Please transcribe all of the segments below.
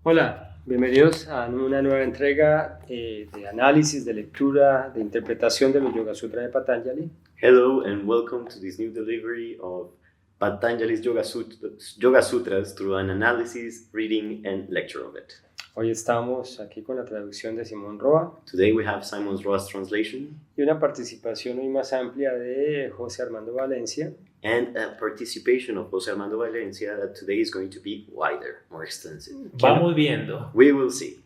Hola, bienvenidos a una nueva entrega de análisis, de lectura, de interpretación de los Yoga Sutras de Patanjali. Hello and welcome to this new delivery of Patanjali's Yoga Sutras through an analysis, reading and lecture of it. Hoy estamos aquí con la traducción de Simón Roa. Today we have Simon Roa's translation y una participación hoy más amplia de José Armando Valencia. And a participation of José Armando Valencia that today is going to be wider, more extensive. Vamos viendo. We will see.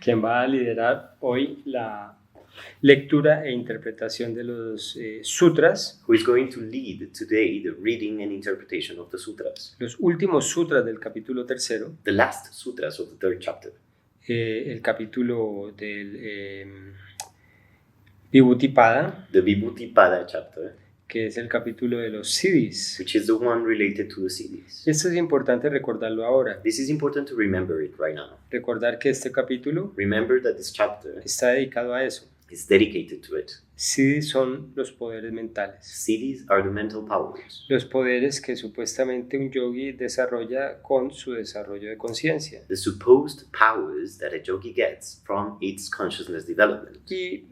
Quien va a liderar hoy la lectura e interpretación de los sutras. Who is going to lead today the reading and interpretation of the sutras. Los últimos sutras del capítulo 3. The last sutras of the third chapter. El capítulo del Vibhuti-pada. The Vibhuti-pada chapter. Que es el capítulo de los siddhis. Which is the one related to the siddhis. Esto es importante recordarlo ahora. This is important to remember it right now. Recordar que este capítulo Remember that this chapter está dedicado a eso. Is dedicated to it. Siddhis son los poderes mentales. Siddhis are the mental powers. Los poderes que supuestamente un yogi desarrolla con su desarrollo de conciencia. The supposed powers that a yogi gets from its consciousness development. Y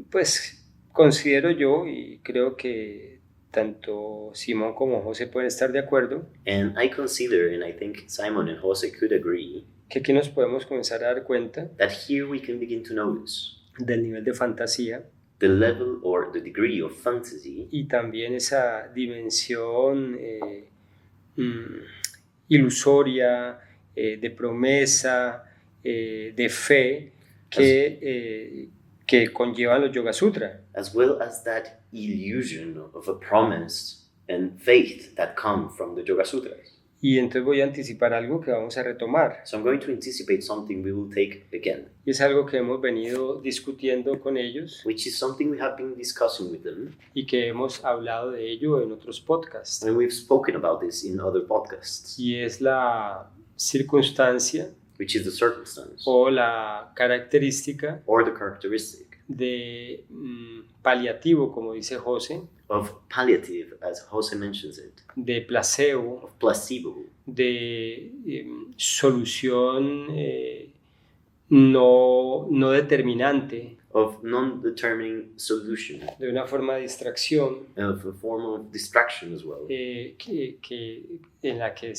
pues considero yo, y creo que tanto Simón como José pueden estar de acuerdo, and I consider, and I think Simon and Jose could agree, que aquí nos podemos comenzar a dar cuenta that here we can begin to notice del nivel de fantasía, the level or the degree of fantasy, y también esa dimensión ilusoria, de promesa, de fe que conllevan los Yoga Sutra. As well as that illusion of a promise and faith that come from the Yoga Sutras. Y entonces voy a anticipar algo que vamos a retomar. So I'm going to anticipate something we will take again. Y es algo que hemos venido discutiendo con ellos. Which is something we have been discussing with them. Y que hemos hablado de ello en otros podcasts. And we've spoken about this in other podcasts. Y es la circunstancia. Which is the circumstance. O la característica. Or the characteristic. De paliativo, como dice José. Of palliative, as Jose mentions it. De placebo. Of placebo. De solución no determinante. Of non-determining solution. De una forma de distracción. Of a form of distraction as well. En la que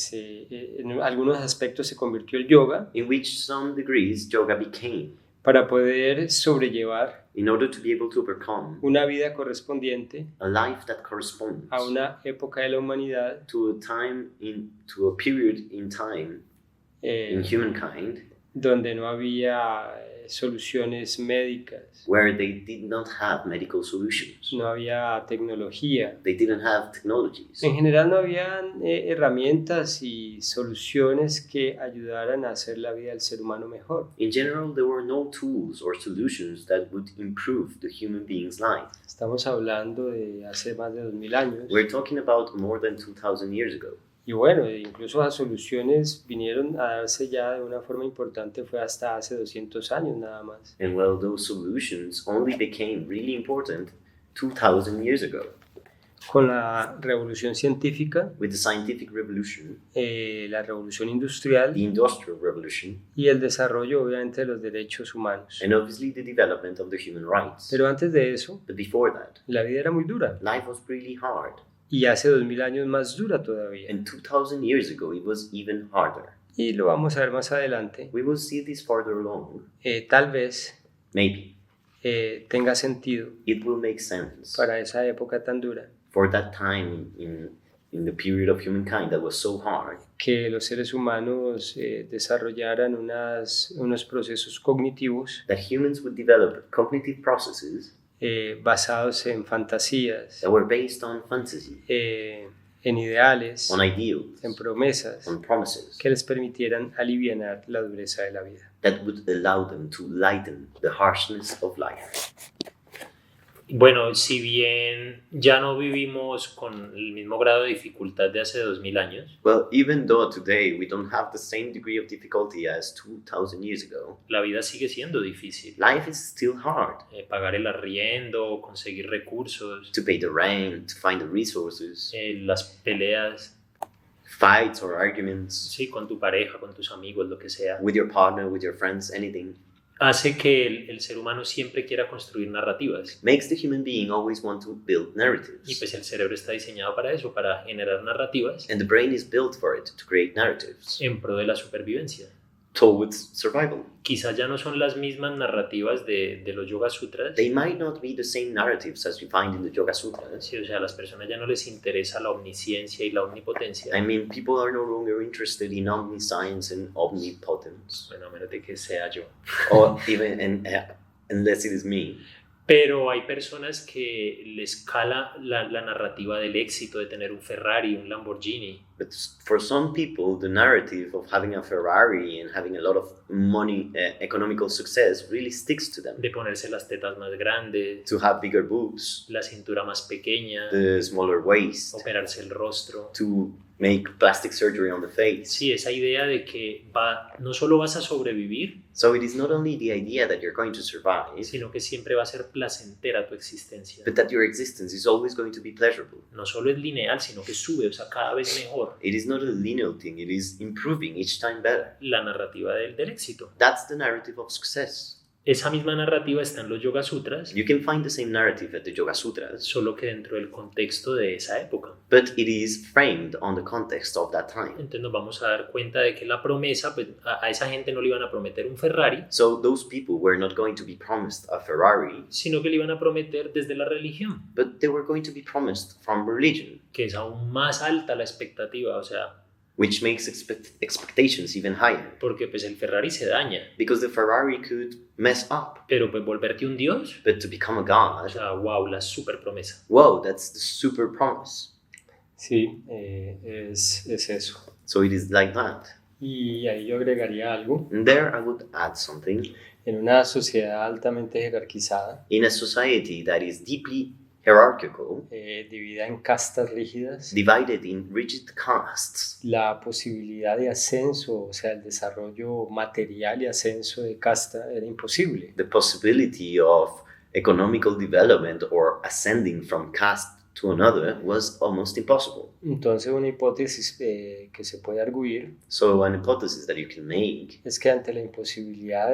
en algunos aspectos se convirtió el yoga. In which some degrees yoga became. Para poder sobrellevar in order to be able to overcome una vida correspondiente a life that corresponds a una época de la humanidad to a period in time in humankind donde no había soluciones médicas, where they did not have medical solutions, no había tecnología, they didn't have technologies. En general no habían herramientas y soluciones que ayudaran a hacer la vida del ser humano mejor. In general, there were no tools or solutions that would improve the human being's life. Estamos hablando de hace más de 2000 años. We're talking about more than 2000 years ago. Y bueno, incluso las soluciones vinieron a darse ya de una forma importante, fue hasta hace 200 años nada más. And well, those solutions only became really important 2000 years ago. Con la revolución científica, with the scientific revolution, la revolución industrial, the industrial revolution, y el desarrollo obviamente de los derechos humanos. And obviously the development of the human rights. Pero antes de eso, but before that, la vida era muy dura. Life was really hard. Y hace 2000 años más dura todavía. And 2000 years ago it was even harder. Y lo vamos a ver más adelante. We will see this farther along. Tal vez maybe tenga sentido it will make sense para esa época tan dura. For that time in the period of humankind that was so hard. Que los seres humanos desarrollaran unos procesos cognitivos. That humans would develop cognitive processes. Basados en fantasías, that were based on fantasy, en ideales, on ideals, en promesas, on promises, que les permitieran alivianar la dureza de la vida. That would allow them to lighten the harshness of life. Bueno, si bien ya no vivimos con el mismo grado de dificultad de hace 2000 años. Well, even though today we don't have the same degree of difficulty as 2000 years ago. La vida sigue siendo difícil. Life is still hard. Pagar el arriendo, conseguir recursos. To pay the rent, to find the resources. Las peleas. fights or arguments sí, con tu pareja, con tus amigos, lo que sea, with your partner, with your friends, anything, hace que el ser humano siempre quiera construir narrativas. makes the human being always want to build Y narratives. pues el cerebro está diseñado para eso, para generar narrativas And the brain is built for it, to create narratives en pro de la supervivencia. towards survival. Quizás ya no son las mismas narrativas de los Yoga Sutras. They might not be the same narratives as we find in the Yoga Sutras. Sí, o sea, a las personas ya no les interesa la omnisciencia y la omnipotencia. I mean, people are no longer interested in omniscience and omnipotence, Bueno, a menos de que sea yo. or even unless it is me. Pero hay personas que les cala la narrativa del éxito, de tener un Ferrari, un Lamborghini. But for some people, the narrative of having a Ferrari and having a lot of money, economical success, really sticks to them. De ponerse las tetas más grandes, To have bigger boobs, la cintura más pequeña, the smaller waist, operarse el rostro. to make plastic surgery on the face. Sí, esa idea de que no solo vas a sobrevivir, So it is not only the idea that you're going to survive, sino que siempre va a ser placentera tu existencia. but that your existence is always going to be pleasurable. No solo es lineal, sino que sube, o sea, cada vez mejor It is not a linear thing, it is improving each time better. la narrativa del éxito. That's the narrative of success. Esa misma narrativa está en los Yoga Sutras, You can find the same narrative at the Yoga Sutras, solo que dentro del contexto de esa época. but it is framed on the context of that time. Entonces nos vamos a dar cuenta de que la promesa, pues a esa gente no le iban a prometer un Ferrari, So those people were not going to be promised a Ferrari, sino que le iban a prometer desde la religión, but they were going to be promised from religion, que es aún más alta la expectativa, o sea, which makes expectations even higher. porque pues el Ferrari se daña, Because the Ferrari could mess up, pero pues volverte un dios, but to become a o god, sea, wow, la super promesa. whoa, that's the super promise. Sí, es eso. So it is like that. Y ahí yo agregaría algo. And there I would add something. En una sociedad altamente jerarquizada, In a society that is deeply hierarchical, dividida en castas rígidas, divided in rigid castes, la posibilidad de ascenso, o sea, el desarrollo material y ascenso de casta era imposible. the possibility of economical development or ascending from caste to another was almost impossible. Entonces, una hipótesis que se puede arguir So an hypothesis that you can make es que ante la imposibilidad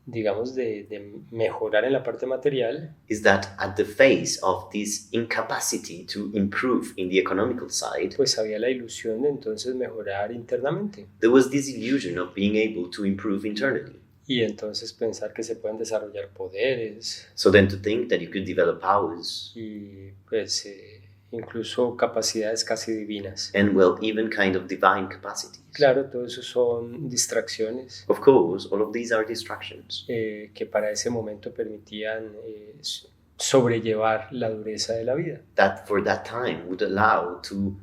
digamos, de mejorar en la parte material, is that at the face of this incapacity to improve in the economical side, pues había la ilusión de entonces mejorar internamente. there was this illusion of being able to improve internally. Y entonces pensar que se pueden desarrollar poderes So then to think that you could develop powers y pues incluso capacidades casi divinas. and, well, even kind of divine capacities. Claro, todo eso son distracciones Of course, all of these are distractions que para ese momento permitían sobrellevar la dureza de la vida. that for that time would allow to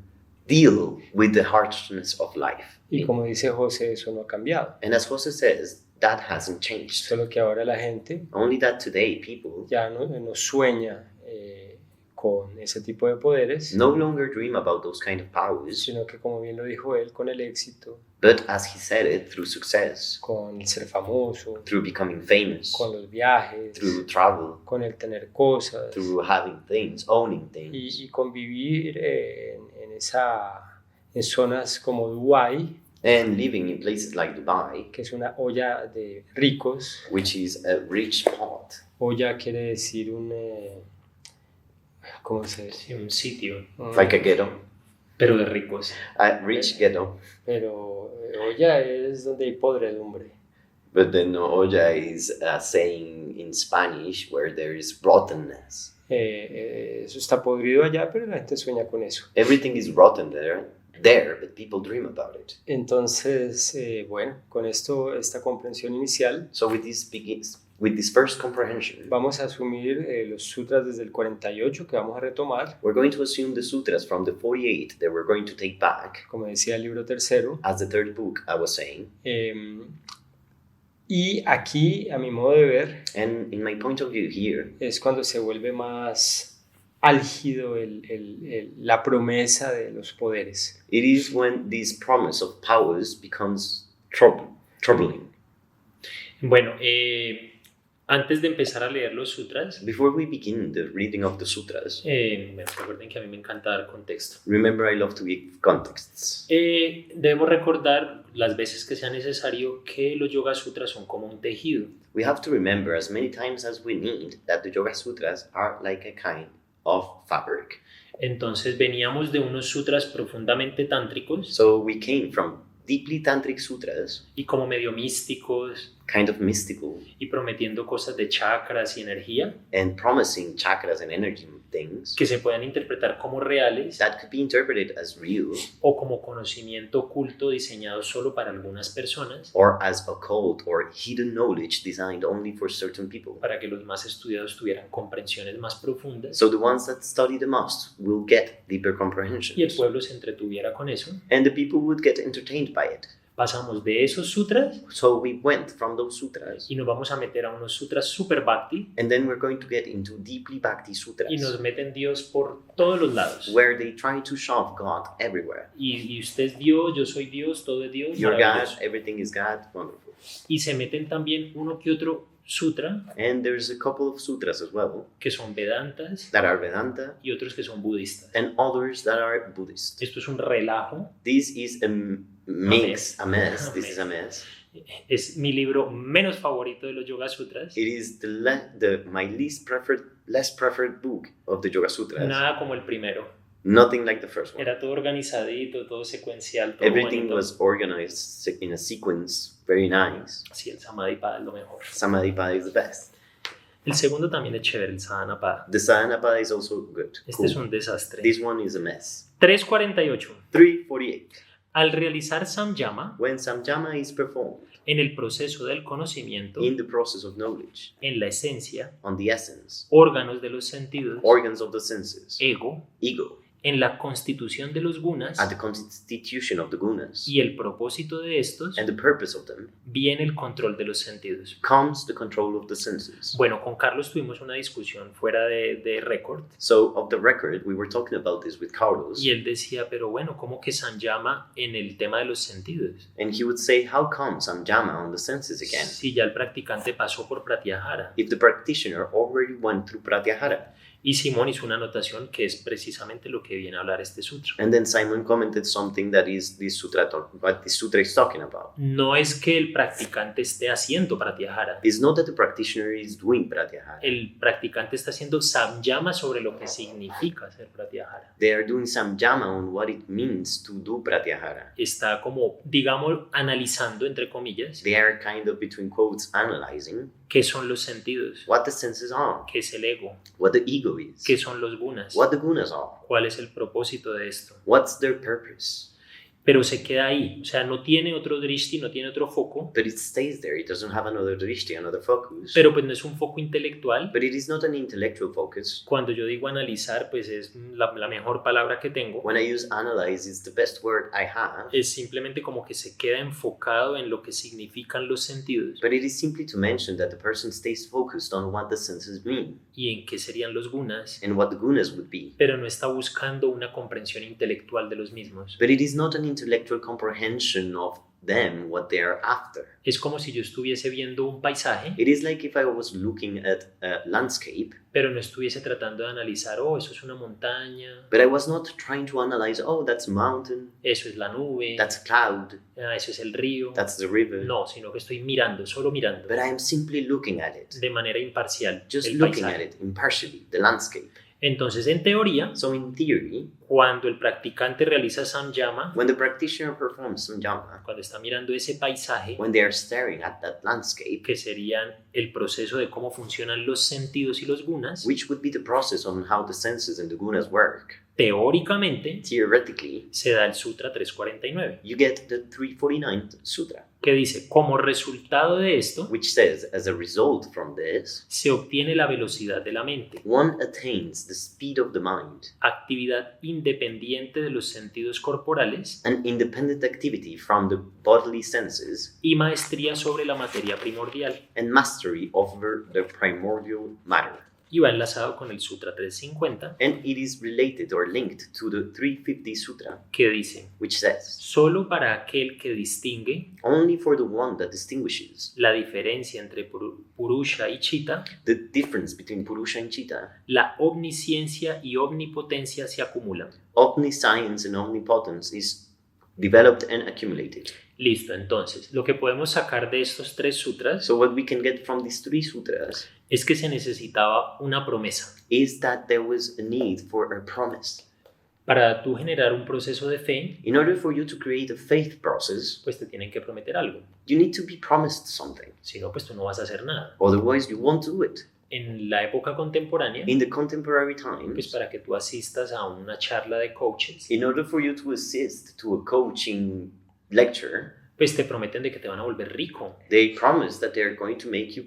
deal with the harshness of life. Y como dice José, eso no ha cambiado. And as Jose says, that hasn't changed. Solo que ahora la gente Only that today people ya no sueña con ese tipo de poderes, no longer dream about those kind of powers, sino que, como bien lo dijo él, con el éxito, but as he said it, through success, con el ser famoso, through becoming famous, con los viajes, through travel, con el tener cosas through having things, owning things, y convivir en zonas como Dubái, and living in places like Dubai, que es una olla de ricos. which is a rich pot. Olla quiere decir ¿cómo se dice? Sí, un sitio, Like a ghetto, pero de ricos. a rich ghetto. Pero olla es donde hay podredumbre. But then olla is a saying in Spanish where there is rottenness. Eso está podrido allá, pero la gente sueña con eso. Everything is rotten there, but people dream about it. Entonces, bueno, con esta comprensión inicial, So with this first comprehension, vamos a asumir los sutras desde el 48 que vamos a retomar, we're going to assume the sutras from the 48 that we're going to take back, como decía el libro tercero. as the third book I was saying. Y aquí, a mi modo de ver, And in my point of view here, es cuando se vuelve más álgido la promesa de los poderes. it is when this promise of powers becomes troubling. Bueno, Antes de empezar a leer los sutras, Before we begin the reading of the sutras, recuerden que a mí me encanta dar contexto. remember I love to give contexts. Debemos recordar las veces que sea necesario que los Yoga Sutras son como un tejido. We have to remember as many times as we need that the Yoga Sutras are like a kind of fabric. Entonces veníamos de unos sutras profundamente tántricos So we came from deeply tantric sutras, y como medio místicos kind of mystical, y prometiendo cosas de chakras y energía and promising chakras and energy things que se pueden interpretar como reales that could be interpreted as real o como conocimiento oculto diseñado solo para algunas personas or as occult or hidden knowledge designed only for certain people. para que los más estudiados tuvieran comprensiones más profundas So the ones that study the most will get deeper y el comprehensions, pueblo se entretuviera con eso. and the people would get entertained by it. Pasamos de esos sutras So we went from those sutras, y nos vamos a meter a unos sutras super bhakti and then we're going to get into deeply bhakti sutras, y nos meten Dios por todos los lados. where they try to shove God everywhere. Y usted es Dios, yo soy Dios, todo es Dios, You're God, maravilloso. everything is God, wonderful. Y se meten también uno que otro sutra And there's a couple of sutras as well que son Vedantas that are Vedanta y otros que son budistas. and others that are Buddhist. Esto es un relajo. This is a mix, a mess. This is a mess. Es mi libro menos favorito de los Yoga Sutras. It is my less preferred book of the Yoga Sutras. Nada como el primero. Nothing like the first one. Era todo organizadito, todo secuencial, todo Everything bonito. was organized in a sequence, very nice. Sí, el Samadhipada es lo mejor. Samadhipada is the best. El segundo también es chévere, el Sadhanapada. The Sadhanapada is also good. Este Cool. es un desastre. This one is a mess. 348. 348. Al realizar samyama, When samyama is performed en el proceso del conocimiento, in the process of knowledge, en la esencia, on the essence, órganos de los sentidos, organs of the senses, ego, ego, en la constitución de los gunas at the constitution of the gunas, y el propósito de estos, and the purpose of them, viene el control de los sentidos. comes the control of the senses. Bueno, con Carlos tuvimos una discusión fuera de récord So, of the record, we were talking about this with Carlos, y él decía, pero bueno, ¿cómo que samyama en el tema de los sentidos? and he would say, how come samyama on the senses again? Si ya el practicante pasó por pratyahara. If the practitioner already went through pratyahara. Y Simón hizo una anotación que es precisamente lo que viene a hablar este sutra. And then Simon commented something that is what this sutra is talking about. No es que el practicante esté haciendo pratyahara. It's not that the practitioner is doing pratyahara. El practicante está haciendo samyama sobre lo que significa hacer pratyahara. They are doing samyama on what it means to do pratyahara. Está como, digamos, analizando, entre comillas, They are kind of, between quotes, analyzing qué son los sentidos, what the senses are, qué es el ego, what the ego is, qué son los gunas, what the gunas are, cuál es el propósito de esto. what's their purpose. Pero se queda ahí, o sea, no tiene otro drishti, no tiene otro foco, But it stays there. It doesn't have another drishti, another focus. pero pues no es un foco intelectual. But it is not an intellectual focus. Cuando yo digo analizar, pues es la mejor palabra que tengo. When I use analyze, it's the best word I have. Es simplemente como que se queda enfocado en lo que significan los sentidos But it is simply to mention that the person stays focused on what the senses mean y en qué serían los gunas, and what the gunas would be. pero no está buscando una comprensión intelectual de los mismos. But it is not an intellectual comprehension of them, what they are after. Es como si yo estuviese viendo un paisaje, It is like if I was looking at a landscape, pero no estuviese tratando de analizar, oh, eso es una montaña, but I was not trying to analyze, oh, that's a mountain, eso es la nube, that's a cloud, eso es el río. that's the river. No, sino que estoy mirando, solo mirando, But I am simply looking at it, de manera imparcial, just el looking at paisaje. it impartially, the landscape. Entonces, en teoría, So in theory, cuando el practicante realiza samyama, when the practitioner performs samyama, cuando está mirando ese paisaje, when they are staring at that landscape, que serían el proceso de cómo funcionan los sentidos y los gunas, which would be the process on how the senses and the gunas work, teóricamente theoretically, se da el Sutra 349, you get the 349th Sutra, que dice, como resultado de esto, which says, as a result from this, se obtiene la velocidad de la mente, one attains the speed of the mind, actividad independiente de los sentidos corporales an independent activity from the bodily senses, y maestría sobre la materia primordial. and mastery over the primordial matter. y va enlazado con el Sutra 350, and it is related or linked to the 350 Sutra, que dice: which says, solo para aquel que distingue only for the one that distinguishes la diferencia entre Purusha y Chitta, the difference between Purusha and Chitta, la omnisciencia y omnipotencia se acumulan. omniscience and omnipotence is developed and accumulated. Listo, entonces, lo que podemos sacar de estos 3 sutras So what we can get from these 3 sutras es que se necesitaba una promesa. is that there was a need for a promise. Para tú generar un proceso de fe, In order for you to create a faith process, pues te tienen que prometer algo. you need to be promised something. Si no, pues tú no vas a hacer nada. Otherwise, you won't do it. En la época contemporánea, In the contemporary pues times, para que tú asistas a una charla de coaches, in order for you to assist to a coaching lecture, pues te prometen de que te van a volver rico, they promise that they're going to make you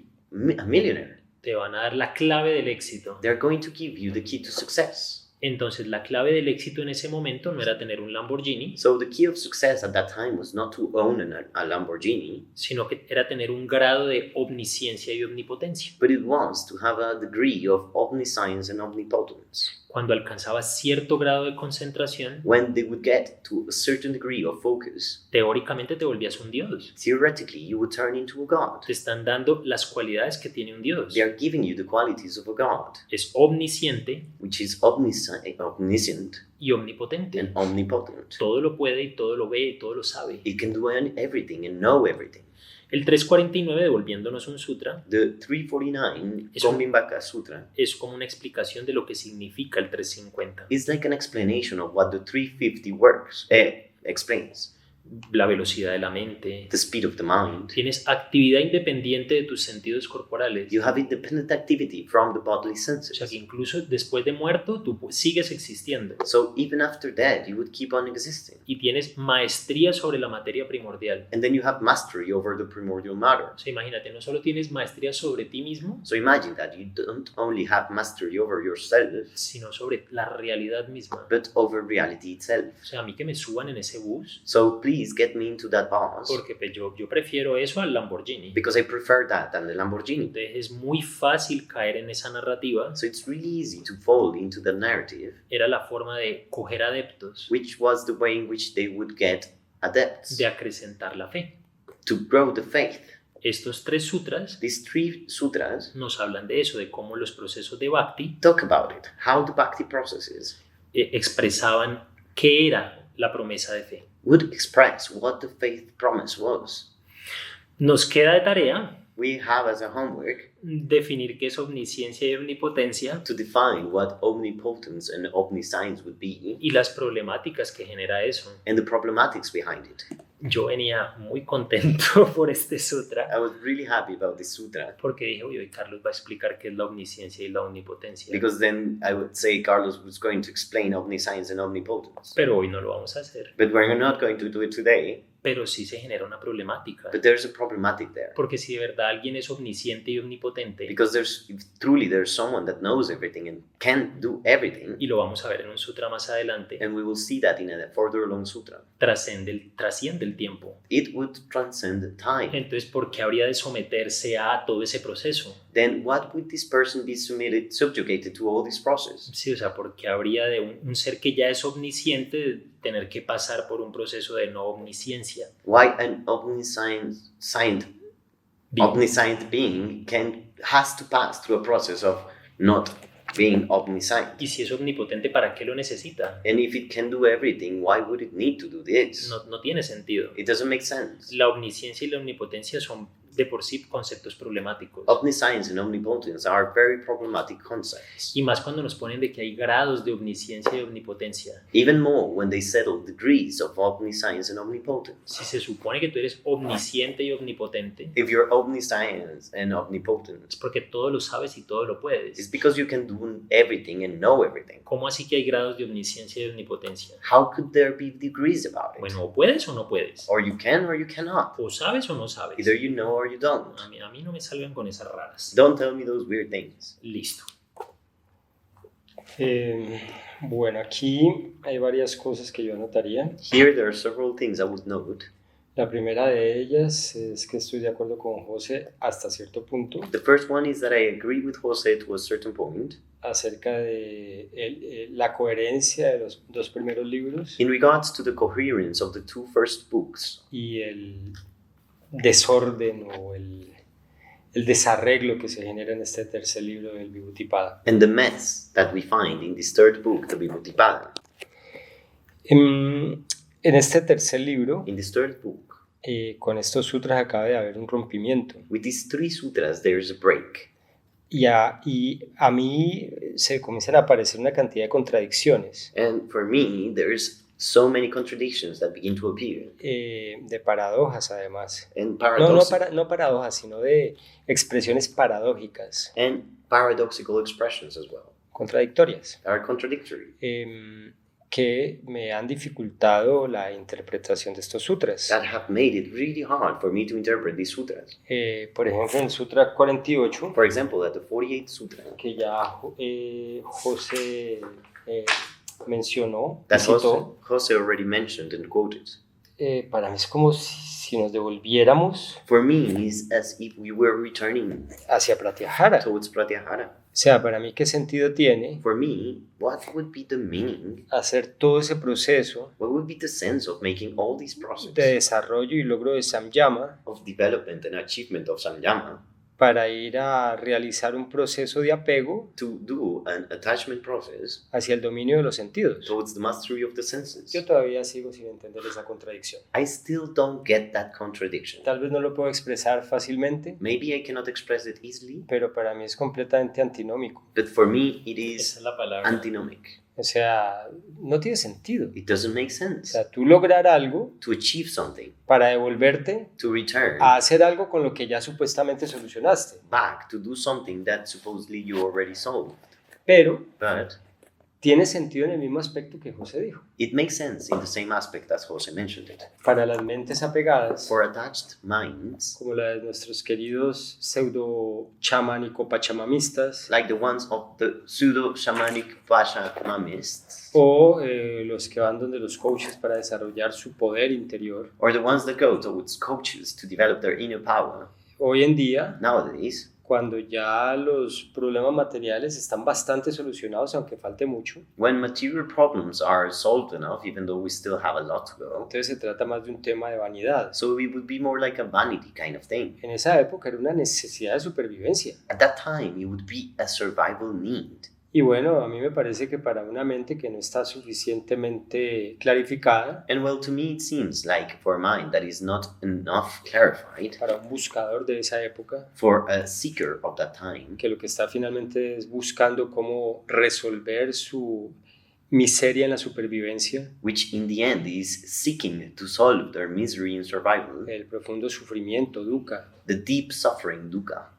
a millionaire. te van a dar la clave del éxito. They're going to give you the key to success. Entonces la clave del éxito en ese momento no era tener un Lamborghini, So the key of success at that time was not to own a Lamborghini, sino que era tener un grado de omnisciencia y omnipotencia. but it was to have a degree of omniscience and omnipotence. Cuando alcanzabas cierto grado de concentración, When they would get to a certain degree of focus, teóricamente te volvías un dios. theoretically you would turn into a god. Te están dando las cualidades que tiene un dios. They are giving you the qualities of a god, Es omnisciente which is omniscient y omnipotente. and omnipotent. Todo lo puede y todo lo ve y todo lo sabe. It can do everything and know everything. El 349, devolviéndonos un sutra, The 349, Es un- coming back a sutra, es como una explicación de lo que significa el 350. is like an explanation of what the 350 explains. La velocidad de la mente. The speed of the mind. Tienes actividad independiente de tus sentidos corporales. You have independent activity from the bodily O sea que senses. incluso después de muerto, tú sigues existiendo. So even after that, you would keep on existing. Y tienes maestría sobre la materia primordial. And then you have mastery over the primordial matter. O sea, imagínate, no solo tienes maestría sobre ti mismo, So imagine that you don't only have mastery over yourself, sino sobre la realidad misma. but over reality itself. O sea, a mí que me suban en ese bus, So please get me into that bus, porque pues, yo prefiero eso al Lamborghini. because I prefer that than the Lamborghini. Entonces es muy fácil caer en esa narrativa. So it's really easy to fall into the narrative, Era la forma de coger adeptos, which was the way in which they would get adepts de acrecentar la fe. to grow the faith. Estos 3 sutras These 3 sutras nos hablan de eso, de cómo los procesos de Bhakti talk about it, how the bhakti processes expresaban qué era la promesa de fe. would express what the faith promise was. Nos queda de tarea We have as a homework definir qué es omnisciencia y omnipotencia to define what omnipotence and omniscience would be y las problemáticas que genera eso. and the problematics behind it. Yo venía muy contento por este sutra I was really happy about this sutra, porque dije, uy, hoy Carlos va a explicar qué es la omnisciencia y la omnipotencia. because then I would say Carlos was going to explain omniscience and omnipotence. Pero hoy no lo vamos a hacer. But we're not going to do it today. Pero sí se genera una problemática. But there's a problematic there. Porque si de verdad alguien es omnisciente y omnipotente, Because if truly there's someone that knows everything and can do everything, y lo vamos a ver en un sutra más adelante, and we will see that in a further along sutra, trasciende el tiempo. it would transcend time. Entonces, ¿por qué habría de someterse a todo ese proceso? Then what would this person be subjugated to all this process? Sí, o sea, ¿por qué habría de un ser que ya es omnisciente de tener que pasar por un proceso de no omnisciencia? Why an omniscient being has to pass through a process of not being omniscient? Y si es omnipotente, ¿para qué lo necesita? And if it can do everything, why would it need to do this? No tiene sentido. It doesn't make sense. La omnisciencia y la omnipotencia son de por sí conceptos problemáticos. Omniscience and omnipotence are very problematic concepts. Y más cuando nos ponen de que hay grados de omnisciencia y omnipotencia. Even more when they settle degrees of omniscience and omnipotence. Si se supone que tú eres omnisciente y omnipotente, If you're omniscience and omnipotent, es porque todo lo sabes y todo lo it's puedes. because you can do everything and know everything. ¿Cómo así que hay grados de omnisciencia y omnipotencia? How could there be degrees about it? Bueno, o puedes o no puedes. Or you can or you cannot. O sabes o no sabes. Either you know or you don't. A mí no me salgan con esas raras. Don't tell me those weird things. Listo. Bueno, aquí hay varias cosas que yo anotaría. Here there are several things I would note. La primera de ellas es que estoy de acuerdo con José hasta cierto punto The first one is that I agree with Jose to a certain point acerca de la coherencia de los dos primeros libros in regards to the coherence of the two first books y el desorden o el desarreglo que se genera en este tercer libro del Vibhuti-pada. and the mess that we find in this third book, the Vibhuti-pada. En este tercer libro, In this third book, con estos sutras acaba de haber un rompimiento. with these three sutras, there is a break. Y a mí se comienzan a aparecer una cantidad de contradicciones, And for me, there's so many contradictions that begin to appear. de paradojas además. And No paradojas, sino de expresiones paradójicas, and paradoxical expressions as well contradictorias, that are contradictory, que me han dificultado la interpretación de estos sutras. that have made it really hard for me to interpret these sutras. Por ejemplo, en el Sutra 48, For example, at the 48th sutra, que ya José mencionó, that citó, Jose already mentioned and quoted. Para mí es como si nos devolviéramos For me, it's as if we were returning hacia Pratyahara. towards Pratyahara. O sea, para mí, ¿qué sentido tiene For me, what would be the meaning? hacer todo ese proceso What would be the sense of making all these de processes desarrollo y logro de Samyama of development and achievement of Samyama para ir a realizar un proceso de apego to do an attachment process hacia el dominio de los sentidos? towards the mastery of the senses? Yo todavía sigo sin entender esa contradicción. I still don't get that contradiction. Tal vez no lo puedo expresar fácilmente, Maybe I cannot express it easily, pero para mí es completamente antinómico. but for me it Esa is es la palabra. antinomic. O sea, no tiene sentido. It doesn't make O sense sea, tú lograr algo to achieve something, para devolverte to return a hacer algo con lo que ya supuestamente solucionaste. back to do something that supposedly you already solved. Pero But tiene sentido en el mismo aspecto que José dijo. it makes sense in the same aspect as Jose mentioned it. Para las mentes apegadas, For attached minds, como la de nuestros queridos pseudo-chamánico-pachamamistas, like the ones of the pseudo-shamanic Pachamamists, o los que van donde los coaches para desarrollar su poder interior, or the ones that go towards coaches to develop their inner power, hoy en día, nowadays, cuando ya los problemas materiales están bastante solucionados, aunque falte mucho, when material problems are solved enough, even though we still have a lot to go, entonces se trata más de un tema de vanidad. so it would be more like a vanity kind of thing. En esa época era una necesidad de supervivencia. At that time, it would be a survival need. Y bueno, a mí me parece que para una mente que no está suficientemente clarificada, And well, to me, it seems like for a mind that is not enough clarified, para un buscador de esa época, for a seeker of that time, que lo que está finalmente es buscando cómo resolver su miseria en la supervivencia, which in the end is seeking to solve their misery and survival, el profundo sufrimiento, dukkha, the deep suffering dukkha.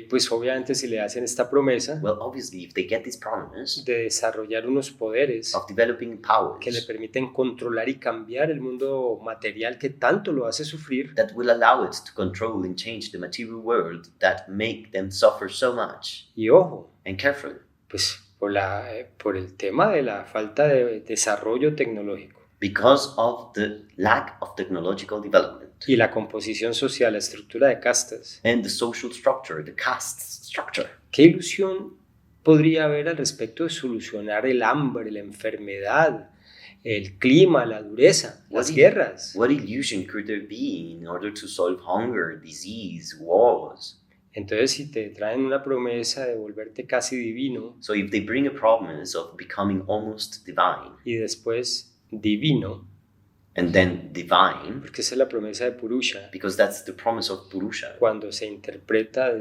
Pues obviamente si le hacen esta promesa Well, obviously, if they get this promise de desarrollar unos poderes of developing que le powers permiten controlar y cambiar el mundo material que tanto lo hace sufrir, that will allow it to control and change the material world that make them suffer so much, y ojo, and careful, pues por el tema de la falta de desarrollo tecnológico because of the lack of technological development y la composición social, la estructura de castas. and the social structure, the caste structure. ¿Qué ilusión podría haber al respecto de solucionar el hambre, la enfermedad, el clima, la dureza, las guerras? What illusion could there be in order to solve hunger, disease, wars? Entonces, si te traen una promesa de volverte casi divino So if they bring a promise of becoming almost divine, y después divino, and then divine, porque esa es la promesa de Purusha, because that's the promise of Purusha, cuando se interpreta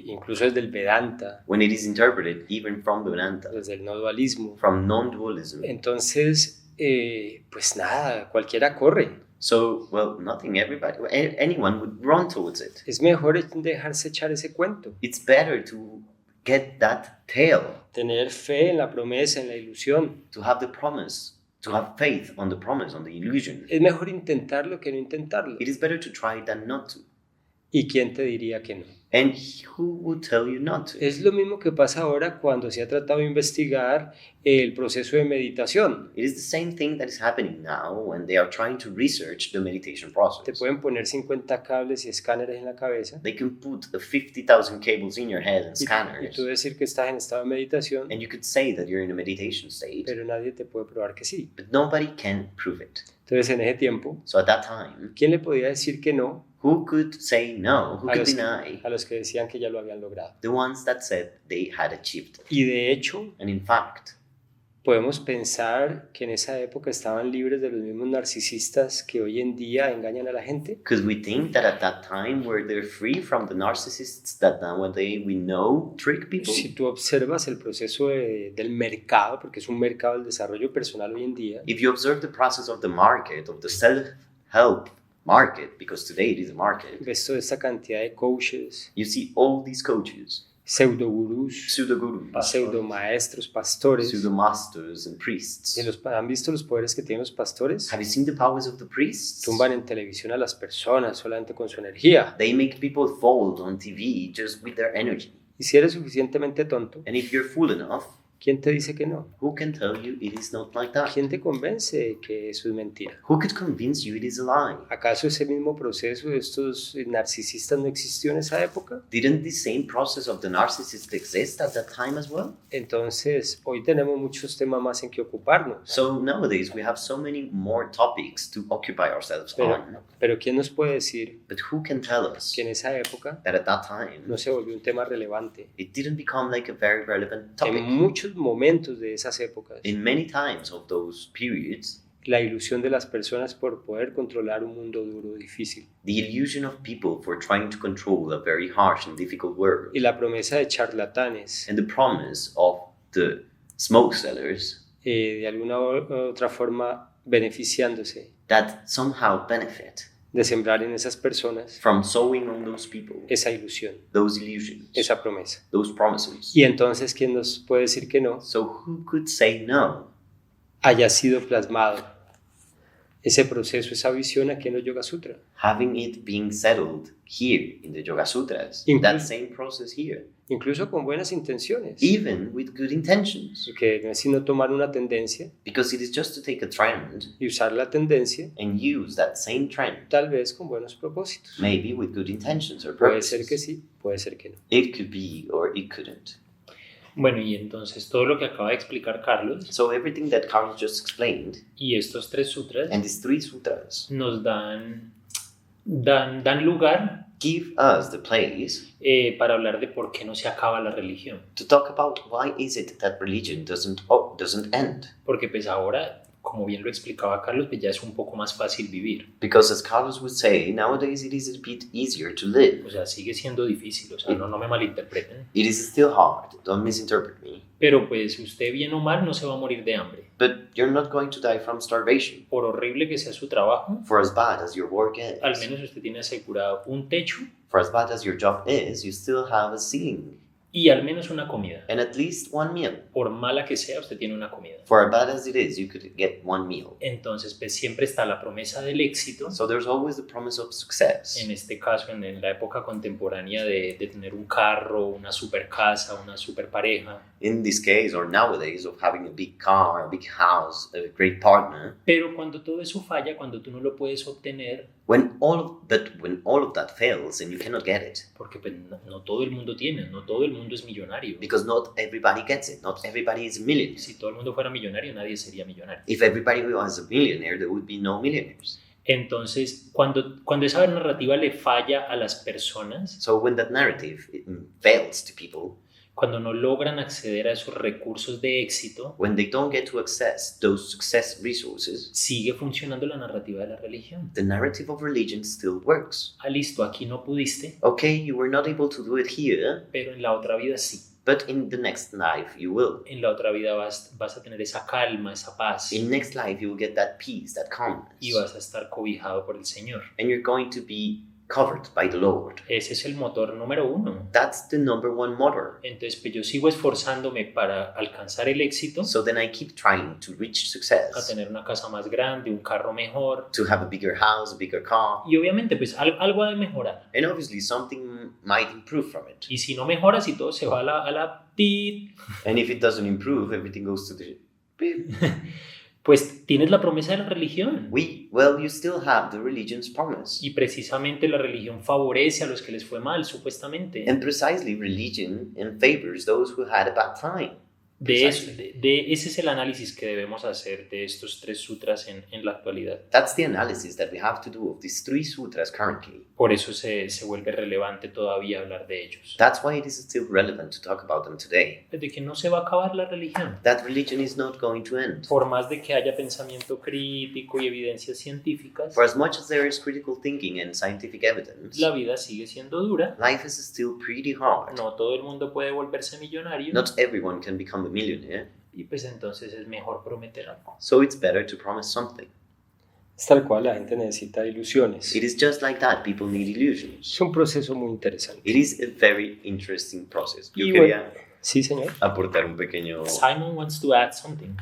incluso desde el Vedanta, when it is interpreted even from Vedanta, desde el no dualismo, from non-dualism. entonces, pues nada, cualquiera corre. So, well, anyone would run towards it. Es mejor dejarse echar ese cuento, It's better to get that tale, tener fe en la promesa, en la ilusión. to have the promise, to have faith on the promise, on the illusion. Es mejor intentarlo que no intentarlo. It is better to try than not to. ¿Y quién te diría que no? And who would tell you not to? Es lo mismo que pasa ahora cuando se ha tratado de investigar el proceso de meditación. It is the same thing that is happening now when they are trying to research the meditation process. Te pueden poner 50 cables y escáneres en la cabeza They can put 50,000 cables in your head and y scanners, tú decir que estás en estado de meditación, and you could say that you're in a meditation state, pero nadie te puede probar que sí. but nobody can prove it. Entonces en ese tiempo, So at that time, ¿quién le podía decir que no who could say no? Who a could los, deny? a los que decían que ya lo habían logrado? The ones that said they had achieved it. Y de hecho, And in fact, podemos pensar que en esa época estaban libres de los mismos narcisistas que hoy en día engañan a la gente. could we think that at that time were they free from the narcissists that nowadays we know trick people? Si tú observas el proceso del mercado, porque es un mercado del desarrollo personal hoy en día, If you observe the process of the market, of the self-help market, because today it is a market, ves toda esta cantidad de coaches, you see all these coaches, pseudogurús, pseudo-gurus, pseudomaestros, pastores. pseudo-masters and priests. ¿Han visto los poderes que tienen los pastores? Have you seen the powers of the priests? Tumban en televisión a las personas solamente con su energía. They make people fold on TV just with their energy. Y si eres suficientemente tonto, And if you're fool enough, ¿quién te dice que no? who can tell you it is not like that? ¿Quién te convence de que eso es mentira? Who could convince you it is a lie? ¿Acaso ese mismo proceso de estos narcisistas no existió en esa época? Didn't the same process of the narcissist exist at that time as well? Entonces, hoy tenemos muchos temas más en que ocuparnos. So nowadays we have so many more topics to occupy ourselves on. Pero ¿quién nos puede decir But who can tell us que en esa época that at that time no se volvió un tema relevante? it didn't become like a very relevant En topic? muchos momentos de esas épocas, In many times of those periods, la ilusión de las personas por poder controlar un mundo duro, difícil, the illusion of people for trying to control a very harsh and difficult world, y la promesa de charlatanes, and the promise of the smoke sellers de alguna u otra forma beneficiándose that somehow benefit de sembrar en esas personas from sowing on those people esa ilusión, those illusions, esa promesa. those promises. Y entonces, ¿quién nos puede decir que no So who could say no? haya sido plasmado ese proceso, esa visión aquí en los Yoga Sutra? Having it being settled here in the Yoga Sutras, Inclu- that same process here, Incluso con buenas intenciones. even with good intentions, Porque no es sino tomar una tendencia because it is just to take a trend y usar la tendencia, and use that same trend, tal vez con buenos propósitos. maybe with good intentions or Puede ser que purposes. sí, puede ser que no. It could be or it couldn't. Bueno, y entonces todo lo que acaba de explicar Carlos So everything that Carlos just explained y estos tres sutras and these three sutras nos dan lugar give us the place para hablar de por qué no se acaba la religión. to talk about why is it that religion doesn't end. Porque pues ahora, como bien lo explicaba Carlos, pues ya es un poco más fácil vivir. Because as Carlos would say, nowadays it is a bit easier to live. O sea, sigue siendo difícil, o sea, no me malinterpreten. It is still hard, don't misinterpret me. Pero pues usted bien o mal no se va a morir de hambre. But you're not going to die from starvation. Por horrible que sea su trabajo, For as bad as your work al is, menos usted tiene asegurado un techo for as bad as your job is, you still have a ceiling y al menos una comida. and at least one meal. Por mala que sea, usted tiene una comida. For as bad as it is, you could get one meal. Entonces, pues siempre está la promesa del éxito. So there's always the promise of success. En este caso, en la época contemporánea, de tener un carro, una super casa, una super pareja. In this case, or nowadays, of having a big car, a big house, a great partner. Pero cuando todo eso falla, cuando tú no lo puedes obtener, When all of that fails and you cannot get it, porque pues, no todo el mundo tiene, no todo el mundo es millonario. because not everybody gets it, not everybody is a millionaire. Si todo el mundo fuera millonario, nadie sería millonario. If everybody was a millionaire, there would be no millionaires. Entonces, cuando esa narrativa le falla a las personas, So when that narrative fails to people, cuando no logran acceder a esos recursos de éxito, when they don't get to access those success resources, sigue funcionando la narrativa de la religión. the narrative of religion still works. Ah, listo, aquí no pudiste, Okay, you were not able to do it here, pero en la otra vida sí. but in the next life you will. En la otra vida vas a tener esa calma, esa paz, In next life you will get that peace, that calmness, y vas a estar cobijado por el Señor. and you're going to be covered by the Lord. Ese es el motor número uno. That's the number one motor. Entonces, pues yo sigo esforzándome para alcanzar el éxito, So then I keep trying to reach a success, tener una casa más grande, un carro mejor. to have a bigger house, a bigger car, Y obviamente, pues algo ha de mejorar. and obviously something might improve from it. Y si no mejora, si todo se va a la tit, And if it doesn't improve, everything goes to the beep. pues tienes la promesa de la religión. Well, you still have the religion's promise. Y precisamente la religión favorece a los que les fue mal, supuestamente. And precisely religion favors those who had a bad time. Ese es el análisis que debemos hacer de estos 3 sutras en la actualidad. That's the analysis that we have to do of these 3 sutras currently. Por eso se vuelve relevante todavía hablar de ellos. That's why it is still relevant to talk about them today. De que no se va a acabar la religión. That religion is not going to end. Por más de que haya pensamiento crítico y evidencias científicas, For as much as there is critical thinking and scientific evidence, la vida sigue siendo dura. life is still pretty hard. No todo el mundo puede volverse millonario. Not everyone can become a millionaire, Y pues entonces es mejor prometer algo. so it's better to promise something. Es tal cual, la gente necesita ilusiones. It is just like that, people need illusions. Es un proceso muy interesante. It is a very interesting process. Yo Y quería Sí, señor. aportar un pequeño Simon wants to add something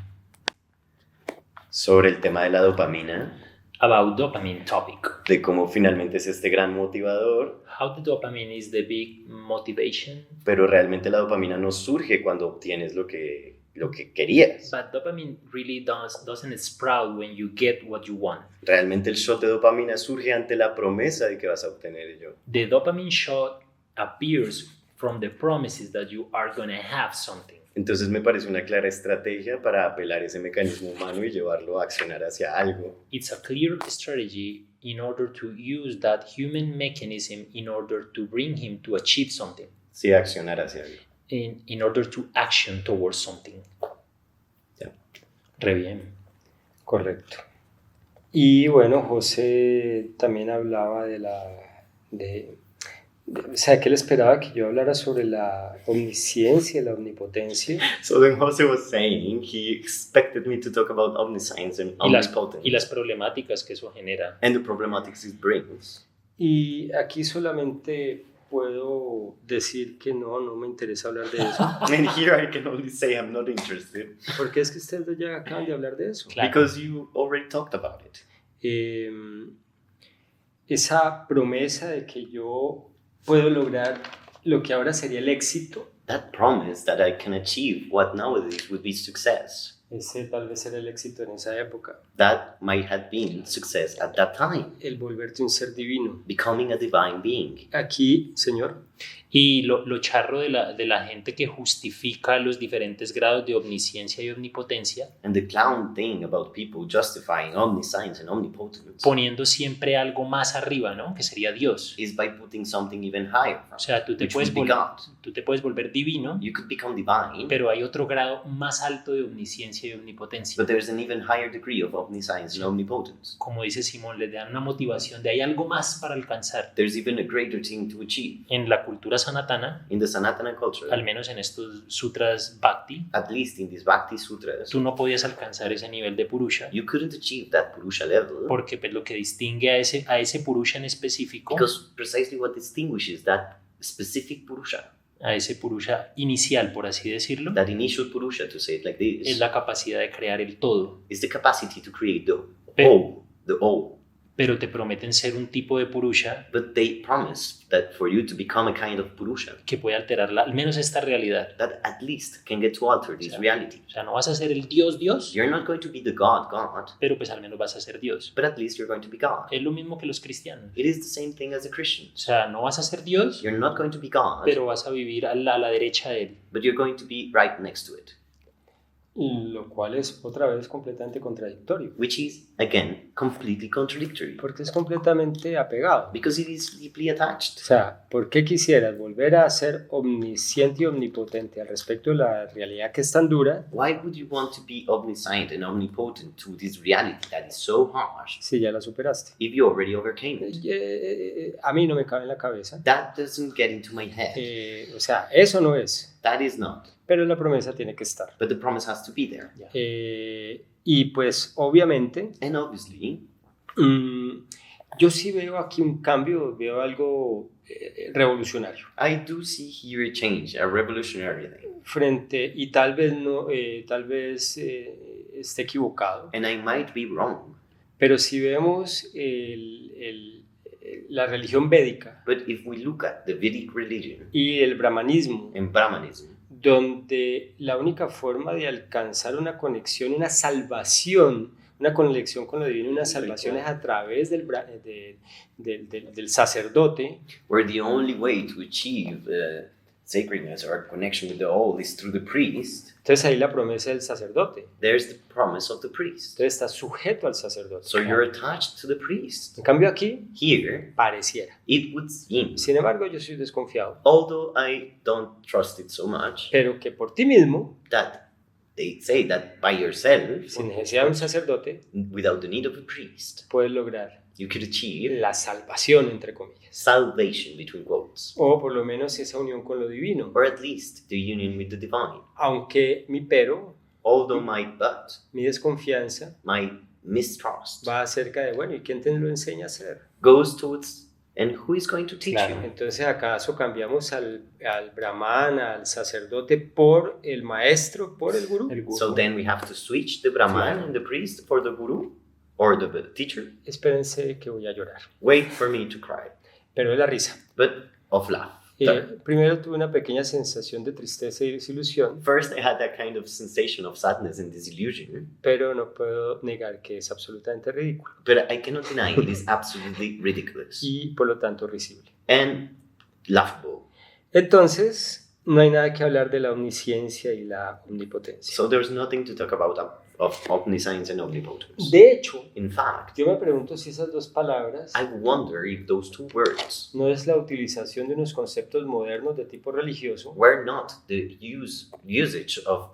sobre el tema de la dopamina, about dopamine topic. de cómo finalmente es este gran motivador, How the dopamine is the big motivation, pero realmente la dopamina no surge cuando obtienes lo que querías. but dopamine really doesn't sprout when you get what you want. Realmente el shot de dopamina surge ante la promesa de que vas a obtener ello. The dopamine shot appears from the promises that you are going to have something. Entonces me parece una clara estrategia para apelar ese mecanismo humano y llevarlo a accionar hacia algo. It's a clear strategy in order to use that human mechanism in order to bring him to achieve something, Sí, accionar hacia algo. in order to action towards something. Ya. Re bien. Correcto. Y bueno, José también hablaba o sea, que él esperaba que yo hablara sobre la omnisciencia y la omnipotencia So then Jose was saying he expected me to talk about omniscience and omnipotence Y las problemáticas que eso genera. and the problematics it brings. y aquí solamente puedo decir que no me interesa hablar de eso, And here I can only say I'm not interested porque es que ustedes ya acaban de hablar de eso. Claro. because you already talked about it. Esa promesa de que yo puedo lograr lo que ahora sería el éxito, That promise that I can achieve what nowadays would be success. ese tal vez era el éxito en esa época, That might have been success at that time, el volverte un ser divino. becoming a divine being. Aquí, Señor, Y lo charro de la gente que justifica los diferentes grados de omnisciencia y omnipotencia, And the clown thing about people justifying omniscience and omnipotence poniendo siempre algo más arriba, ¿no? Que sería Dios. is by putting something even higher from O sea, tú te which would be puedes God. volver divino, You could become divine, pero hay otro grado más alto de omnisciencia y omnipotencia. but there's an even higher degree of omniscience and omnipotence. Como dice Simón, les dan una motivación de hay algo más para alcanzar. There's even a greater thing to achieve. En la cultura sanatana, In the Sanatana culture, al menos en estos sutras Bhakti, at least in these Bhakti Sutras, tú no podías alcanzar ese nivel de Purusha, you couldn't achieve that Purusha level porque pues, lo que distingue a ese Purusha en específico, because precisely what distinguishes that specific Purusha, a ese Purusha inicial, por así decirlo, that initial Purusha, to say it like es this, la capacidad de crear el todo. is the capacity to create the Pero- all. Pero te prometen ser un tipo de Purusha But they promise that for you to become a kind of Purusha, que puede alterar al menos esta realidad. that at least can get to alter this reality. O sea, no vas a ser el Dios, You're not going to be the God, pero pues al menos vas a ser Dios. but at least you're going to be God. Es lo mismo que los cristianos. It is the same thing as a Christian. O sea, no vas a ser Dios, You're not going to be God, pero vas a vivir a la derecha de Él. but you're going to be right next to it, lo cual es otra vez completamente contradictorio, which is, again, completely contradictory, porque es completamente apegado. because it is deeply attached. O sea, ¿por qué quisieras volver a ser omnisciente y omnipotente al respecto de la realidad que es tan dura Why would you want to be omniscient and omnipotent to this reality that is so harsh si ya la superaste? if you already overcame it? A mí no me cabe en la cabeza. That doesn't get into my head. O sea, eso no es, That is not. pero la promesa tiene que estar. But the promise has to be there. Y pues obviamente And obviously, mm, Yo sí veo aquí un cambio, veo algo revolucionario. I do see here a change, a revolutionary thing. Y tal vez no, esté equivocado, And I might be wrong. pero si vemos la religión védica But if we look at the Vedic religion y el brahmanismo, and Brahmanism, donde la única forma de alcanzar una conexión, una salvación, una conexión con lo divino, una salvación es a través del sacerdote, where the only way to achieve sacredness or connection with the all is through the priest, entonces ahí la promesa del sacerdote. there's the promise of the priest. Entonces está sujeto al sacerdote. So you're attached to the priest. En cambio aquí Here, pareciera. it would seem, Sin embargo, yo soy desconfiado, although I don't trust it so much, pero que por ti mismo, that they say that by yourself, sin necesidad de un sacerdote, without the need of a priest, puedes lograr you could achieve la salvación, entre comillas. salvation, between quotes, O por lo menos esa unión con lo divino. or at least the union with the divine. Aunque mi pero, Although my but, mi desconfianza, my mistrust, va acerca de, bueno, ¿y quién te lo enseña a hacer? goes towards, and who is going to teach Claro. you? Entonces, ¿acaso cambiamos al brahman, al sacerdote, por el maestro, por el gurú? El gurú. So then we have to switch the Brahman Claro. and the priest for the guru or the teacher. Espérense que voy a llorar. Wait for me to cry, Pero es la risa. but of laughter. Primero tuve una pequeña sensación de tristeza y desilusión, First, I had that kind of sensation of sadness and disillusion, pero no puedo negar que es absolutamente ridículo but I cannot deny it is absolutely ridiculous y por lo tanto risible. and laughable. Entonces, no hay nada que hablar de la omnisciencia y la omnipotencia. So there's nothing to talk about of omniscience and omnipotence. De hecho, In fact, yo me pregunto si esas dos palabras I wonder if those two words no es la utilización de unos conceptos modernos de tipo religioso were not the usage of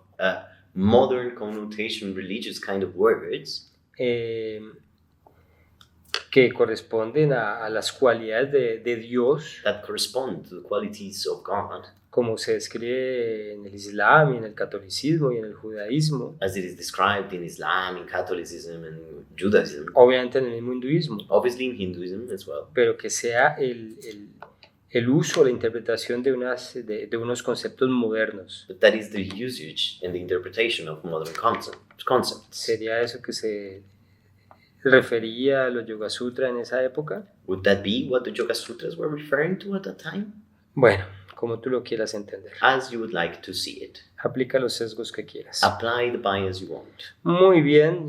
modern connotation religious kind of words que corresponden a las cualidades de Dios, that correspond to the qualities of God como se describe en el Islam y en el catolicismo y en el judaísmo, as it is described in Islam, in Catholicism and Judaism, obviamente en el mismo hinduismo, obviously in Hinduism as well, pero que sea el uso, la interpretación de unos conceptos modernos. but that is the usage and the interpretation of modern concepts. ¿Sería eso que se refería a los Yoga Sutra en esa época? Would that be what the Yoga Sutras were referring to at that time? Bueno, como tú lo quieras entender. As you would like to see it. Aplica los sesgos que quieras. Apply the bias you want. Muy bien.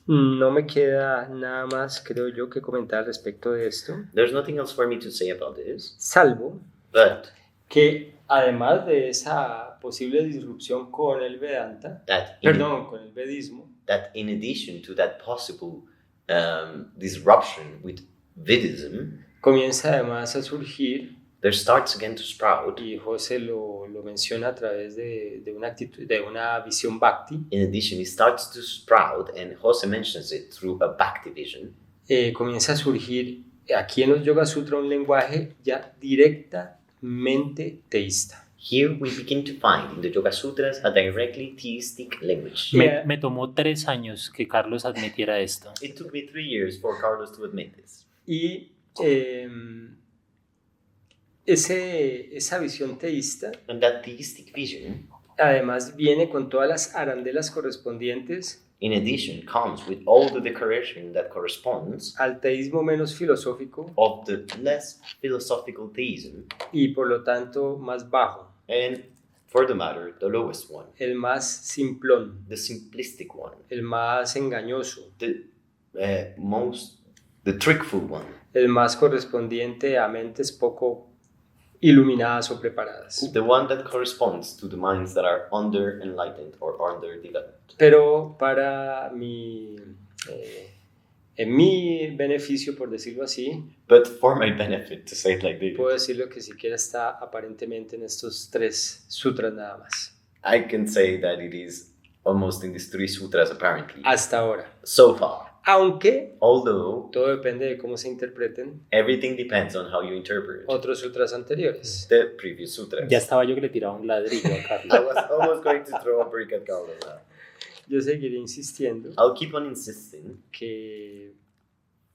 No me queda nada más, creo yo, que comentar al respecto de esto, There's nothing else for me to say about this, salvo but que además de esa posible disrupción con el Vedanta, con el vedismo, that in addition to that possible disruption with Vedism, comienza además a surgir, there starts again to sprout, y José lo menciona a través de una visión bhakti, in addition, it starts to sprout, and Jose mentions it through a Bhakti vision, comienza a surgir aquí en los Yoga Sutra un lenguaje ya directamente teísta. Here we begin to find in the Yoga Sutras a directly theistic language. Me tomó 3 años que Carlos admitiera esto. It took me 3 years for Carlos to admit this. Y esa visión teísta And that theistic vision, además viene con todas las arandelas correspondientes in addition, comes with all the decoration that corresponds al teísmo menos filosófico of the less philosophical theism, y por lo tanto más bajo, and for the matter, the lowest one, el más simplón, the simplistic one, el más engañoso, the trickful one, el más correspondiente a mentes poco iluminadas o preparadas. the one that corresponds to the minds that are under-enlightened or underdeveloped. Pero en mi beneficio, por decirlo así, But for my benefit, to say it like this, puedo decir lo que siquiera está aparentemente en estos 3 sutras nada más, I can say that it is almost in these 3 sutras apparently, hasta ahora. so far. Aunque Although todo depende de cómo se interpreten everything depends on how you interpret otros sutras anteriores. the previous sutras. Ya estaba yo que le tiraba un ladrillo a I Carlos. was almost going to throw a brick at Carlos now. Yo seguiré insistiendo I'll keep on insisting que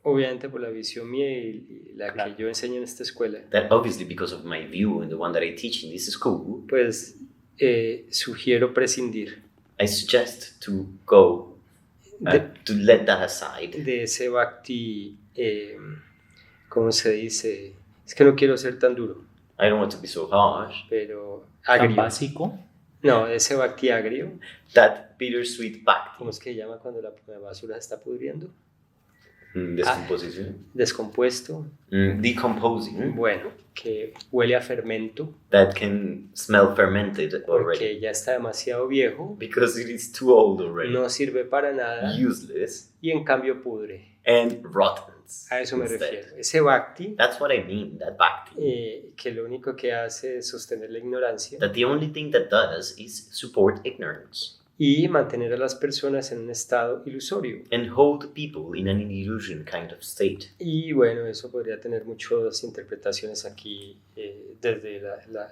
obviamente por la visión mía y la Claro. que yo enseño en esta escuela, that obviously because of my view and the one that I teach in this school, pues sugiero prescindir I suggest to go, de, to let that aside. de ese bhakti, ¿cómo se dice? Es que no quiero ser tan duro, I don't want to be so harsh. pero Tan agrio. básico. No, ese bhakti agrio. That bittersweet bhakti, ¿Cómo es que se llama cuando la basura se está pudriendo? decomposition, Descompuesto. decomposing, Bueno, que huele a fermento that can smell fermented already porque ya está demasiado viejo, because it is too old already, no sirve para nada useless, y en cambio pudre. and rottens. A eso me instead. refiero. Ese bhakti That's what I mean, that bhakti. que lo único que hace es sostener la ignorancia That the only thing that does is support ignorance y mantener a las personas en un estado ilusorio. and hold people in an illusion kind of state. Y bueno, eso podría tener muchas interpretaciones aquí desde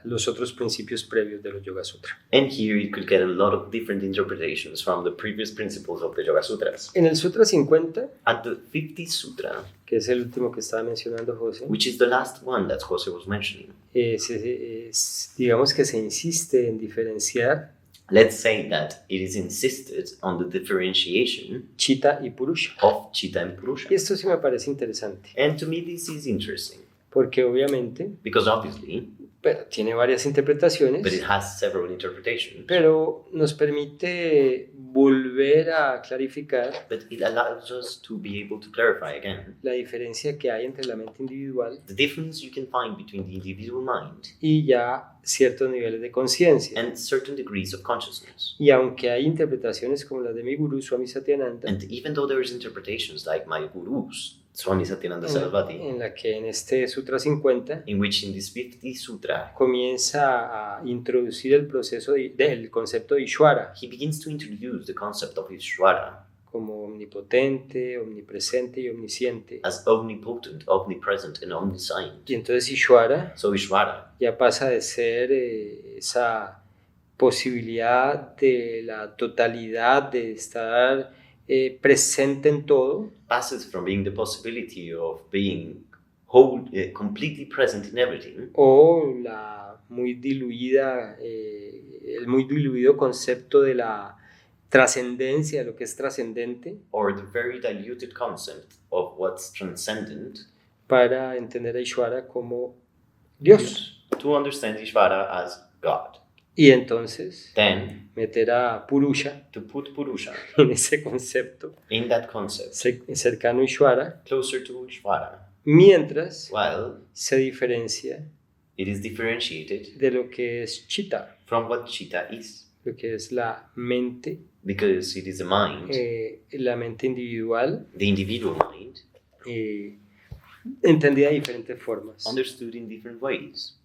los otros principios previos de los Yoga Sutra. And here you could get a lot of different interpretations from the previous principles of the Yoga Sutras. En el Sutra 50, At the 50th Sutra, que es el último que estaba mencionando José, which is the last one that Jose was mentioning, digamos que se insiste en diferenciar let's say that it is insisted on the differentiation Chitta y Purusha. of Chitta and Purusha. Y esto sí me parece interesante, And to me this is interesting porque obviamente, because obviously, pero tiene varias interpretaciones, but it has several interpretations, pero nos permite volver a clarificar but it allows us to be able to clarify again la diferencia que hay entre la mente individual the difference you can find between the individual mind y ya ciertos niveles de conciencia. and certain degrees of consciousness. Y aunque hay interpretaciones como las de mi gurú Swami Satyananda, And even though there is interpretations like my gurus, Swami Satyananda Sarasvati, en la que en este Sutra 50 in which in this 50th sutra, comienza a introducir el proceso del concepto de Ishvara he begins to introduce the concept of Ishvara como omnipotente, omnipresente y omnisciente. as omnipotent, omnipresent, and omniscient. Y entonces Ishvara So Ishvara ya pasa de ser esa posibilidad de la totalidad, de estar presente en todo, passes from being the possibility of being whole, completely present in everything, o la muy diluida, el muy diluido concepto de la trascendencia, de lo que es trascendente, or the very diluted concept of what's transcendent, para entender a Ishvara como Dios. to understand Ishvara as God. Y entonces Then, meter a Purusha to put Purusha en ese concepto in that concept, cercano a Ishvara, closer to Ishvara, mientras while se diferencia it is differentiated de lo que es Chitta, from what Chitta is, lo que es la mente because it is the mind, la mente individual, the individual mind, entendida de diferentes formas. understood in different ways.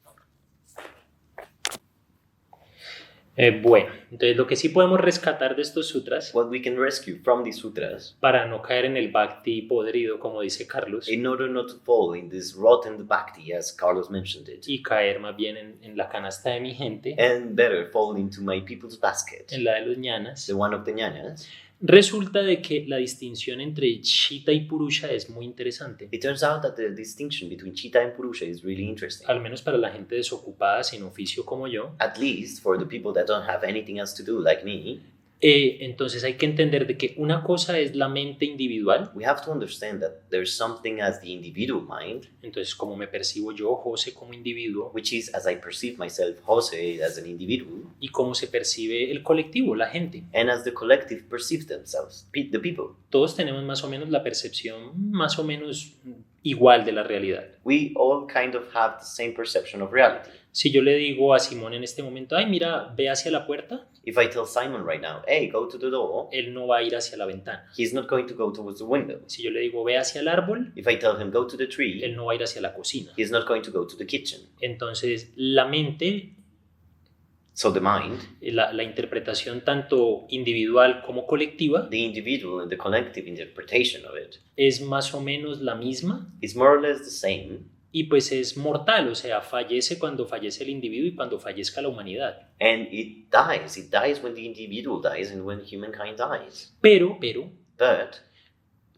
Bueno, entonces lo que sí podemos rescatar de estos sutras, What we can rescue from these sutras, para no caer en el bhakti podrido, como dice Carlos, in order not to fall in this rotten bhakti, as Carlos mentioned it, y caer más bien en la canasta de mi gente, and better fall into my people's basket, en la de los ñanas, the one of the ñañas, resulta de que la distinción entre Chitta y Purusha es muy interesante, it turns out that the distinction between Chitta and Purusha is really interesting. al menos para la gente desocupada sin oficio como yo. At least for the people that don't have anything else to do, like me, Entonces hay que entender de que una cosa es la mente individual, we have to understand that there's something as the individual mind, entonces como me percibo yo, José, como individuo, which is as I perceive myself, Jose, as an individual, y cómo se percibe el colectivo, la gente. and as the collective perceive themselves, the people. Todos tenemos más o menos la percepción más o menos igual de la realidad. We all kind of have the same perception of reality. Si yo le digo a Simón en este momento, ay, mira, ve hacia la puerta, If I tell Simon right now, hey, go to the door, él no va a ir hacia la ventana. he's not going to go towards the window. Si yo le digo, ve hacia el árbol, If I tell him, go to the tree, él no va a ir hacia la cocina. he's not going to go to the kitchen. Entonces, la mente, So the mind, la interpretación tanto individual como colectiva, the individual and the collective interpretation of it, es más o menos la misma is more or less the same, y pues es mortal, o sea, fallece cuando fallece el individuo y cuando fallezca la humanidad. and it dies. It dies when the individual dies and when humankind dies. Pero, But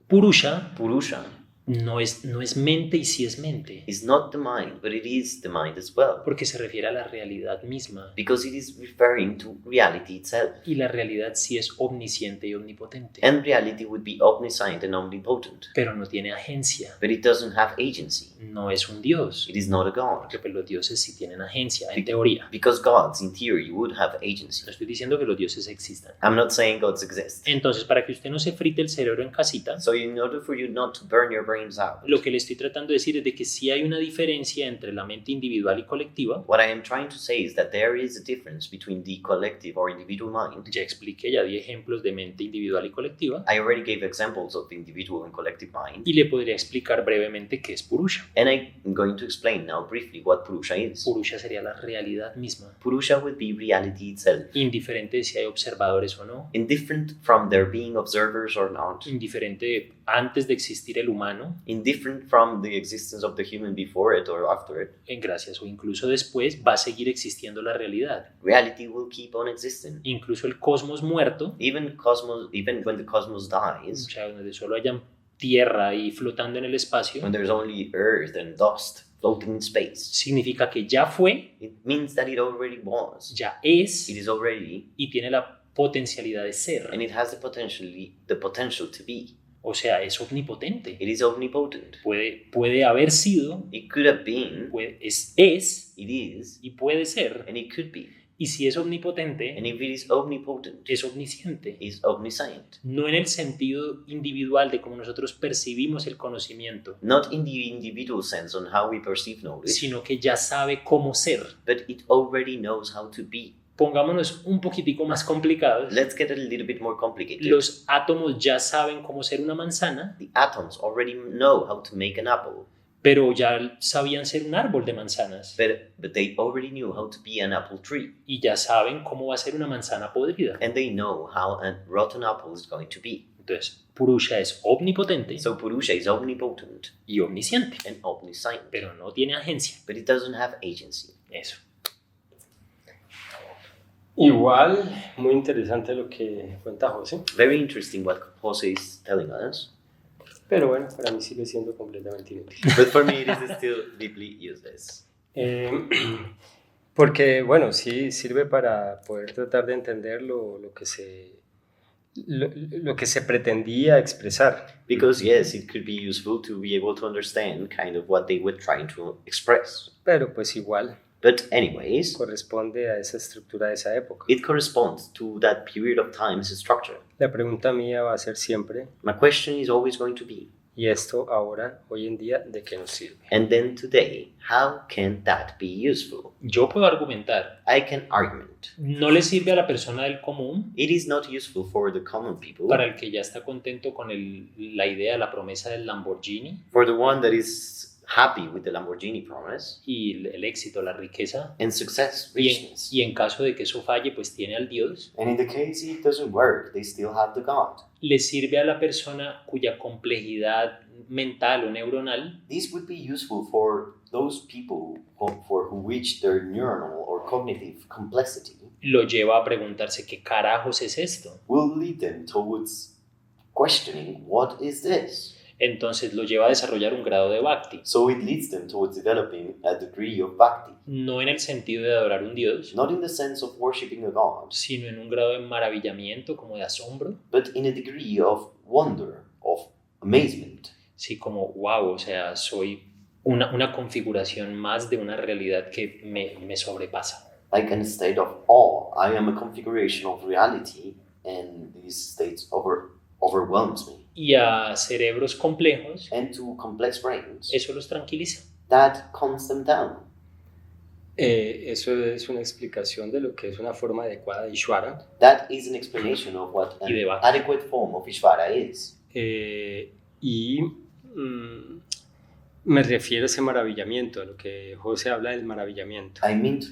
Purusha Purusha no es mente y sí es mente, is not the mind, but it is the mind as well. porque se refiere a la realidad misma. Because it is referring to reality itself. Y la realidad sí es omnisciente y omnipotente, And reality would be omniscient and omnipotent. pero no tiene agencia. But it doesn't have agency. No es un Dios, It is not a God. porque pues, los dioses sí tienen agencia, en teoría. Because gods, in theory, would have agency. No estoy diciendo que los dioses existan. I'm not saying gods exist. Entonces, para que usted no se frite el cerebro en casita, So in order for you not to burn your brains out, lo que le estoy tratando de decir es de que sí hay una diferencia entre la mente individual y colectiva. what I am trying to say is that there is a difference between the collective or individual mind. Ya expliqué, ya di ejemplos de mente individual y colectiva. I already gave examples of the individual and collective mind. Y le podría explicar brevemente qué es Purusha. And I'm going to explain now briefly what Purusha is. Purusha sería la realidad misma, Purusha would be reality itself. indiferente de si hay observadores o no, Indifferent from there being observers or not. indiferente de antes de existir el humano, Indifferent from the existence of the human before it or after it. en gracias o incluso después, va a seguir existiendo la realidad. Reality will keep on existing. Incluso el cosmos muerto, Even when the cosmos o dies, sea, donde solo hayan tierra y flotando en el espacio, when there's only earth and dust floating in space, significa que ya fue, it means that it already was. ya es It is already, y tiene la potencialidad de ser. and it has the potential to be. O sea, es omnipotente. It is omnipotent. Puede haber sido, It could have been, es it is, y puede ser. and it could be. Y si es omnipotente, And if it is omnipotent, es omnisciente. it is omniscient. No en el sentido individual de cómo nosotros percibimos el conocimiento, Not in the individual sense on how we perceive knowledge, sino que ya sabe cómo ser. but it already knows how to be. Pongámonos un poquitico más complicados. Let's get a little bit more complicated. Los átomos ya saben cómo ser una manzana, The atoms already know how to make an apple, pero ya sabían ser un árbol de manzanas. but they already knew how to be an apple tree, Y ya saben cómo va a ser una manzana podrida. and they know how a rotten apple is going to be. Entonces, Purusha es omnipotente So Purusha is omnipotent y omnisciente, and omniscient, pero no tiene agencia. but it doesn't have agency. Eso. Igual, muy interesante lo que cuenta José, Very interesting what Jose is telling us, pero bueno, para mí sigue siendo completamente inútil. but for me it is still deeply useless. Porque, bueno, sí sirve para poder tratar de entender lo que se pretendía expresar. Because yes, it could be useful to be able to understand kind of what they were trying to express. Pero pues igual But anyways, corresponde a esa estructura de esa época. it corresponds to that period of time as a structure. La pregunta mía va a ser siempre, My question is always going to be, ¿y esto ahora, hoy en día, de qué nos sirve? and then today, how can that be useful? Yo puedo argumentar, I can argument. no le sirve a la persona del común, It is not useful for the common people, para el que ya está contento con la idea, la promesa del Lamborghini for the one that is happy with the Lamborghini promise, y el éxito, la riqueza, and success, y richness. en caso de que eso falle, pues tiene al Dios. And in the case it doesn't work, they still have the God. Le sirve a la persona cuya complejidad mental o neuronal This would be useful for those people for who reach their neuronal or cognitive complexity, lo lleva a preguntarse qué carajos es esto. will lead them towards questioning, what is this? Entonces lo lleva a desarrollar un grado de bhakti, So it leads them towards developing a degree of bhakti, no en el sentido de adorar un Dios, not in the sense of worshipping a God, sino en un grado de maravillamiento, como de asombro, but in a degree of wonder, of amazement. sí, como wow, o sea, soy una configuración más de una realidad que me sobrepasa. Like in a state of awe, I am a configuration of reality, and this state overwhelms me. Y a cerebros complejos, And to complex brains, eso los tranquiliza. that calms them down. Eso es una explicación de lo que es una forma adecuada de Ishvara. That is an explanation of what Y de an bhakti. adequate form of Ishvara is. Me refiero a ese maravillamiento, a lo que José habla del maravillamiento. I mean to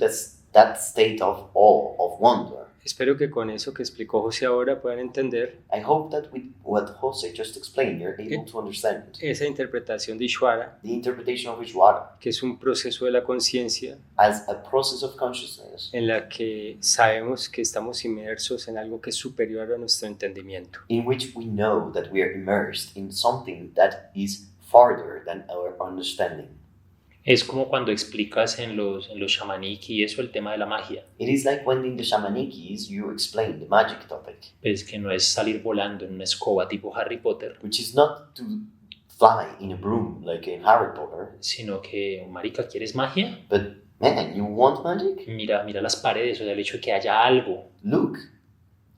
that state of awe, of wonder. Espero que con eso que explicó José ahora puedan entender I hope that with what Jose just explained, you're able to understand esa interpretación de Ishvara, the interpretation of Ishvara que es un proceso de la conciencia as a process of consciousness en la que sabemos que estamos inmersos en algo que es superior a nuestro entendimiento. in which we know that we are immersed in something that is farther than our understanding. Es como cuando explicas en los shamaniki y eso el tema de la magia. It is like when in the shamanikis you explain the magic topic, Es que no es salir volando en una escoba tipo Harry Potter, which is not to fly in a broom like in Harry Potter, sino que, marica, ¿quieres magia? but man, you want magic? Mira las paredes, o sea, el hecho de que haya algo, Look,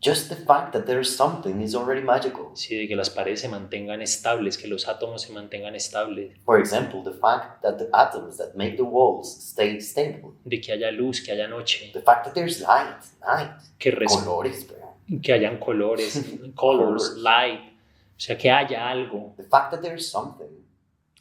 just the fact that there is something is already magical. sí, de que las paredes se mantengan estables, que los átomos se mantengan estables, For example, the fact that the atoms that make the walls stay stable, de que haya luz, que haya noche, the fact that there's light, que, colores, bro. que hayan colores, colors, light, o sea, que haya algo. The fact that there's something,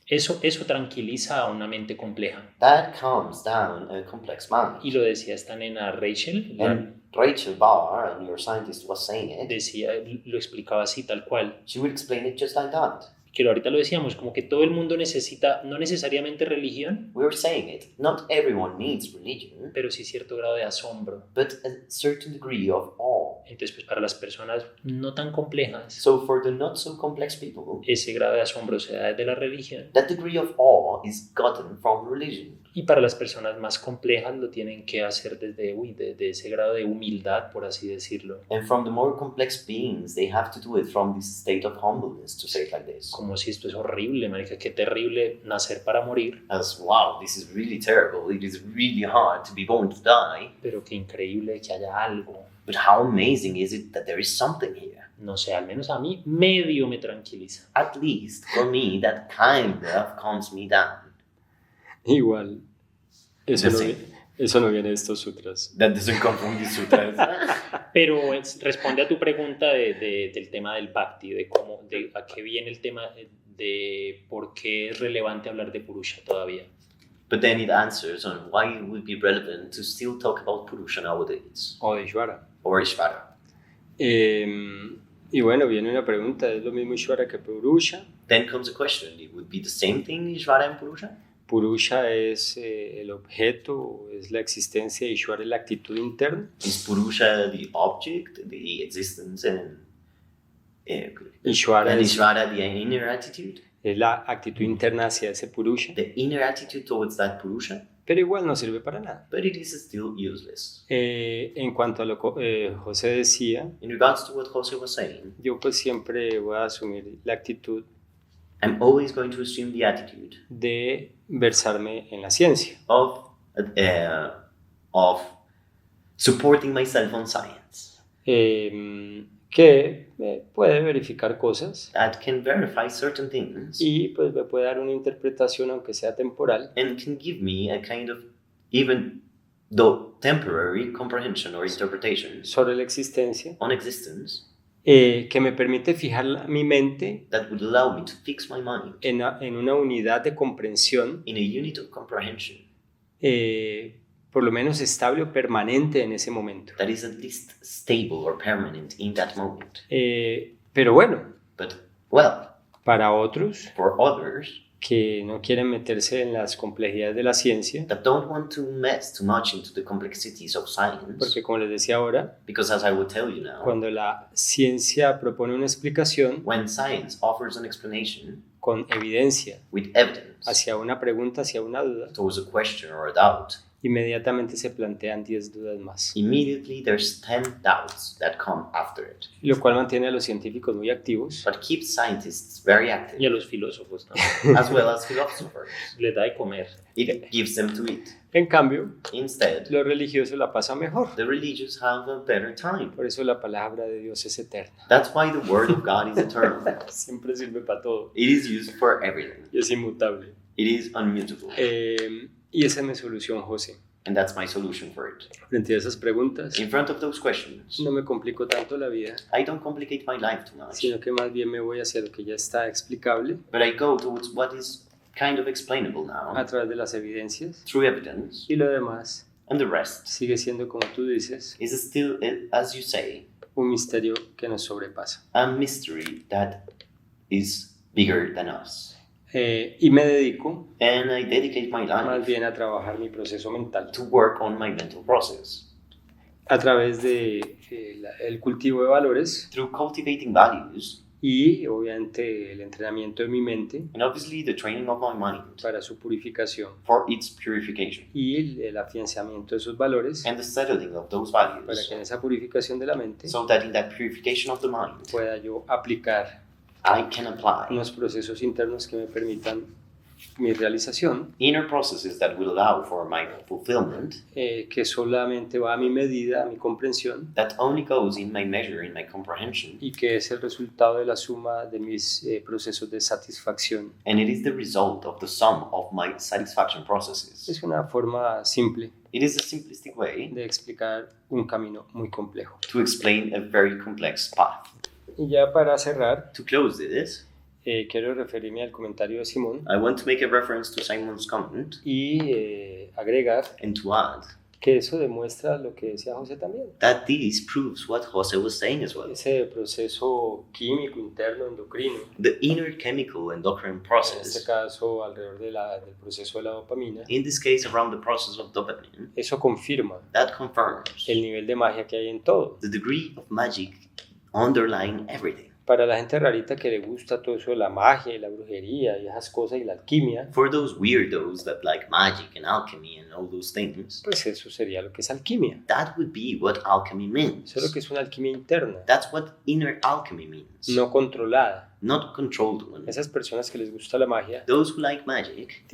Eso tranquiliza a una mente compleja. that calms down a complex mind. Y lo decía esta nena Rachel, And Rachel Barr, a neuroscientist, was saying it. decía, lo explicaba así tal cual. She would explain it just like that. Que ahorita lo decíamos, como que todo el mundo necesita, no necesariamente religión, We were saying it. Not everyone needs religion, pero sí cierto grado de asombro. but a certain degree of awe. Entonces, pues para las personas no tan complejas, So for the not so complex people, ese grado de asombro se da desde la religión. that degree of awe is gotten from religion. Y para las personas más complejas lo tienen que hacer desde ese grado de humildad, por así decirlo. And from the more complex beings, they have to do it from this state of humbleness, to say it like this. Como si esto es horrible, marica, qué terrible nacer para morir, As, wow, this is really terrible. It is really hard to be born to die. pero qué increíble que haya algo. But how amazing is it that there is something here? No sé, al menos a mí medio me tranquiliza. At least for me, that kind of calms me down. Igual, eso Yo no, sé. eso no viene de estos sutras. That doesn't come from the sutras. Pero responde a tu pregunta del tema del bhakti, de a qué viene el tema de por qué es relevante hablar de Purusha todavía. But then it answers on why it would be relevant to still talk about Purusha nowadays, O de Ishvara. or Ishvara. Y bueno, viene una pregunta, ¿es lo mismo Ishvara que Purusha? Then comes a question, it would be the same thing, Ishvara and Purusha? Purusha es el objeto, es la existencia, y Ishvara es la actitud interna. Is Purusha the object, the existence, and Ishvara es Ishvara the inner attitude? la actitud interna hacia ese Purusha, The inner attitude towards that Purusha? pero igual no sirve para nada. But it is still useless. En cuanto a lo que José decía, In regards to what Jose was saying, yo pues siempre voy a asumir la actitud I'm always going to assume the attitude de versarme en la ciencia. of supporting myself on science Que puede verificar cosas that can verify certain things y pues me puede dar una interpretación aunque sea temporal and can give me a kind of, even though temporary, comprehension or interpretation sobre la existencia on existence que me permite fijar mi mente that would allow me to fix my mind en una unidad de comprensión in a unit of comprehension por lo menos estable o permanente en ese momento. that is at least stable or permanent in that moment. Pero bueno, But, well, para otros for others que no quieren meterse en las complejidades de la ciencia, that don't want to mess too much into the complexities of science, porque como les decía ahora, because as I will tell you now, cuando la ciencia propone una explicación when science offers an explanation con evidencia with evidence hacia una pregunta, hacia una duda, towards a question or a doubt, inmediatamente se plantean 10 dudas más, immediately there's 10 doubts that come after it. lo cual mantiene a los científicos muy activos But keeps scientists very Y a active, los filósofos también. as well as philosophers. Les da de comer. It gives them to eat. En cambio, Instead, los religiosos la pasan mejor. the religious have a better time. Por eso la palabra de Dios es eterna. That's why the word of God is eternal. Siempre sirve para todo It is used for everything. y es inmutable. It is unmutable. Y esa es mi solución, José. And that's my solution for it. Frente a esas preguntas, In front of those questions, no me complico tanto la vida, I don't complicate my life too much, sino que más bien me voy hacia lo que ya está explicable but I go towards what is kind of explainable a now través de las evidencias through evidence, y lo demás and the rest sigue siendo, como tú dices, is still, as you say, un misterio que nos sobrepasa. a mystery that is bigger than us. Y me dedico And I dedicate my más life bien a trabajar mi proceso mental to work on my mental process a través de el cultivo de valores through cultivating values y obviamente el entrenamiento de mi mente and obviously the training of my mind para su purificación for its purification, y el afianzamiento de esos valores and the settling of those para values, que en esa purificación de la mente so that in that purification of the mind, pueda yo aplicar I can apply unos procesos internos que me permitan mi realización, inner processes that will allow for my fulfillment, que solamente va a mi medida, a mi comprensión, that only goes in my measure, in my comprehension, y que es el resultado de la suma de mis procesos de satisfacción. and it is the result of the sum of my satisfaction processes. Es una forma simple It is a simplistic way de explicar un camino muy complejo. to explain a very complex path. Y ya para cerrar, To close this, quiero referirme al comentario de Simón I want to make a reference to Simon's comment y agregar and to add que eso demuestra lo que decía José también. that this proves what Jose was saying as well. Ese proceso químico interno endocrino, The inner chemical endocrine en este process, caso alrededor del proceso de la dopamina, in this case around the process of dopamine, eso confirma that confirms el nivel de magia que hay en todo. the degree of magic underlying everything. Para la gente rarita que le gusta todo eso de la magia y la brujería y esas cosas y la alquimia, For those weirdos that like magic and alchemy and all those things, pues eso sería lo que es alquimia. that would be what alchemy means. Eso es lo que es una alquimia interna, That's what inner alchemy means. no controlada. Not controlled one. Esas personas que les gusta la magia Those who like magic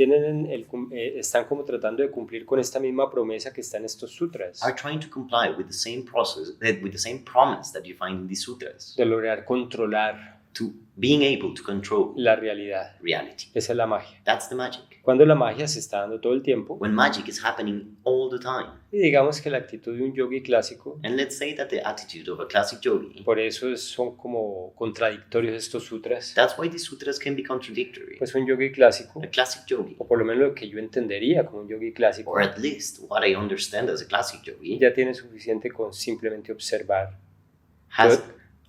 están como tratando de cumplir con esta misma promesa que está en estos sutras, are trying to comply with the same process, with the same promise that you find in the sutras, de lograr controlar to being able to control la realidad. reality. Esa es la magia. That's the magic. Cuando la magia se está dando todo el tiempo, When magic is happening all the time. y digamos que la actitud de un yogi clásico, And let's say that the attitude of a classic yogi, por eso son como contradictorios estos sutras, that's why the sutras can be contradictory. pues un yogi clásico, A classic yogi, o por lo menos lo que yo entendería como un yogi clásico, or at least what I understand as a classic yogi, ya tiene suficiente con simplemente observar has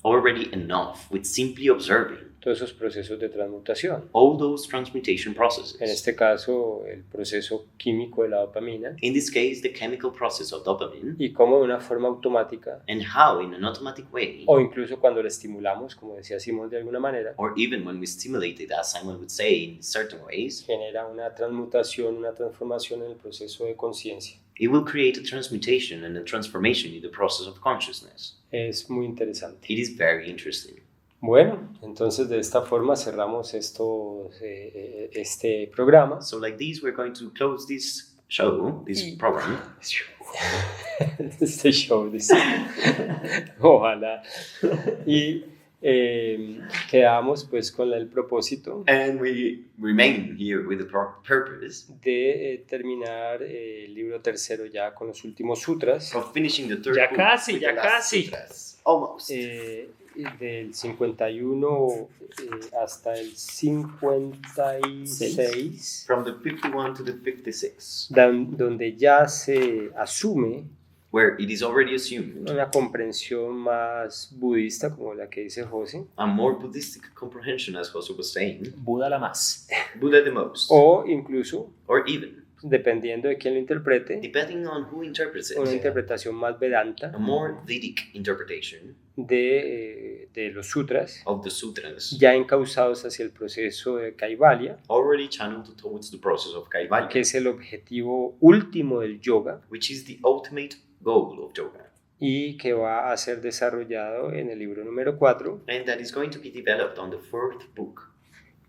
already enough with simply observing todos esos procesos de transmutación. all those transmutation processes. En este caso, el proceso químico de la dopamina, In this case, the chemical process of dopamine, y cómo de una forma automática, and how in an automatic way, o incluso cuando la estimulamos, como decía Simón de alguna manera, or even when we stimulate it, as Simon would say, in certain ways, genera una transmutación, una transformación en el proceso de conciencia. it will create a transmutation and a transformation in the process of consciousness. Es muy interesante. It is very interesting. Bueno, entonces de esta forma cerramos este programa. So like this, we're going to close this show, this program. Este show, dice. Ojalá. Y quedamos pues con el propósito And we remain here with the purpose de terminar el libro tercero ya con los últimos sutras, of finishing the third Ya book casi, with ya the last casi. sutras. Almost. del 51 hasta el 56, From the 51 to the 56, donde ya se asume where it is already assumed una comprensión más budista, como la que dice José, a more Buddhistic comprehension, as Jose was saying, Buda la más. Buddha the most, o incluso, or even, dependiendo de quién lo interprete, depending on who interprets una it, interpretación más vedanta a more Vedic interpretation de los sutras, of the sutras, ya encauzados hacia el proceso de Kaivalya, already channeled towards the process of Kaivalya, que es el objetivo último del yoga which is the ultimate goal of yoga, y que va a ser desarrollado en el libro número 4, and that is going to be developed on the fourth book,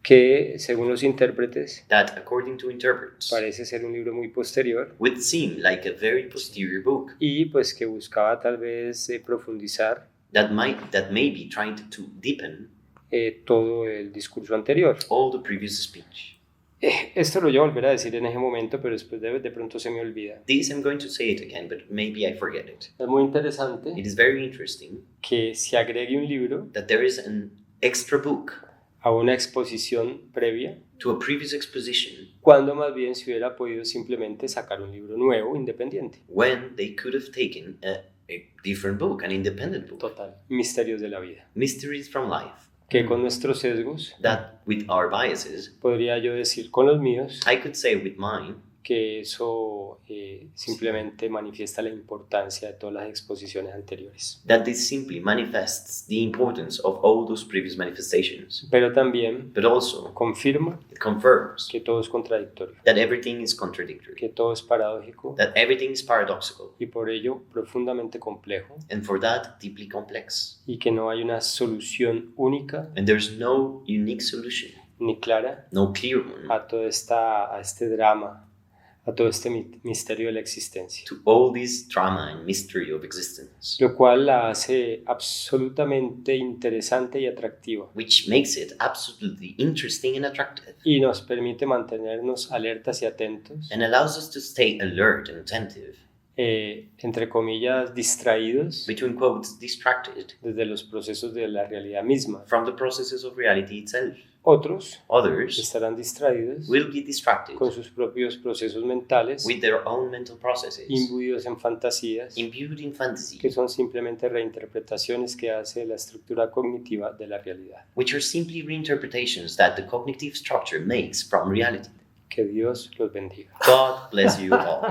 que según los intérpretes that, according to interpreters, parece ser un libro muy posterior would seem like a very posterior book y pues que buscaba tal vez profundizar that may be trying to deepen todo el discurso anterior. all the previous speech. Esto lo voy a volver a decir en ese momento, pero después de pronto se me olvida. This I'm going to say it again, but maybe I forget it. Es muy interesante It is very interesting que se agregue un libro that there is an extra book a una exposición previa, to a previous exposition cuando más bien se hubiera podido simplemente sacar un libro nuevo, independiente. when they could have taken a different book, an independent book. Total. Misterios de la vida. Mysteries from Life. Que con nuestros sesgos, That with our biases, podría yo decir con los míos, I could say with mine, que eso simplemente manifiesta la importancia de todas las exposiciones anteriores. That this simply manifests the importance of all those previous manifestations. Pero también But also, confirma it confirms que todo es contradictorio, that everything is contradictory, que todo es paradójico that everything is paradoxical, y por ello profundamente complejo, and for that, deeply complex. y que no hay una solución única And there's no unique solution, ni clara no clear one, a este drama, a todo este misterio de la existencia, to all this drama and mystery of existence, lo cual la hace absolutamente interesante y atractiva which makes it absolutely interesting and attractive, y nos permite mantenernos alertas y atentos, and allows us to stay alert and attentive, entre comillas, distraídos between quotes, distracted desde los procesos de la realidad misma. from the processes of reality itself. Otros Others estarán distraídos will be distracted con sus propios procesos mentales, with their own mental processes, imbuidos en fantasías, imbued in fantasy, que son simplemente reinterpretaciones que hace la estructura cognitiva de la realidad. which are simply reinterpretations that the cognitive structure makes from reality. Que Dios los bendiga. God bless you all.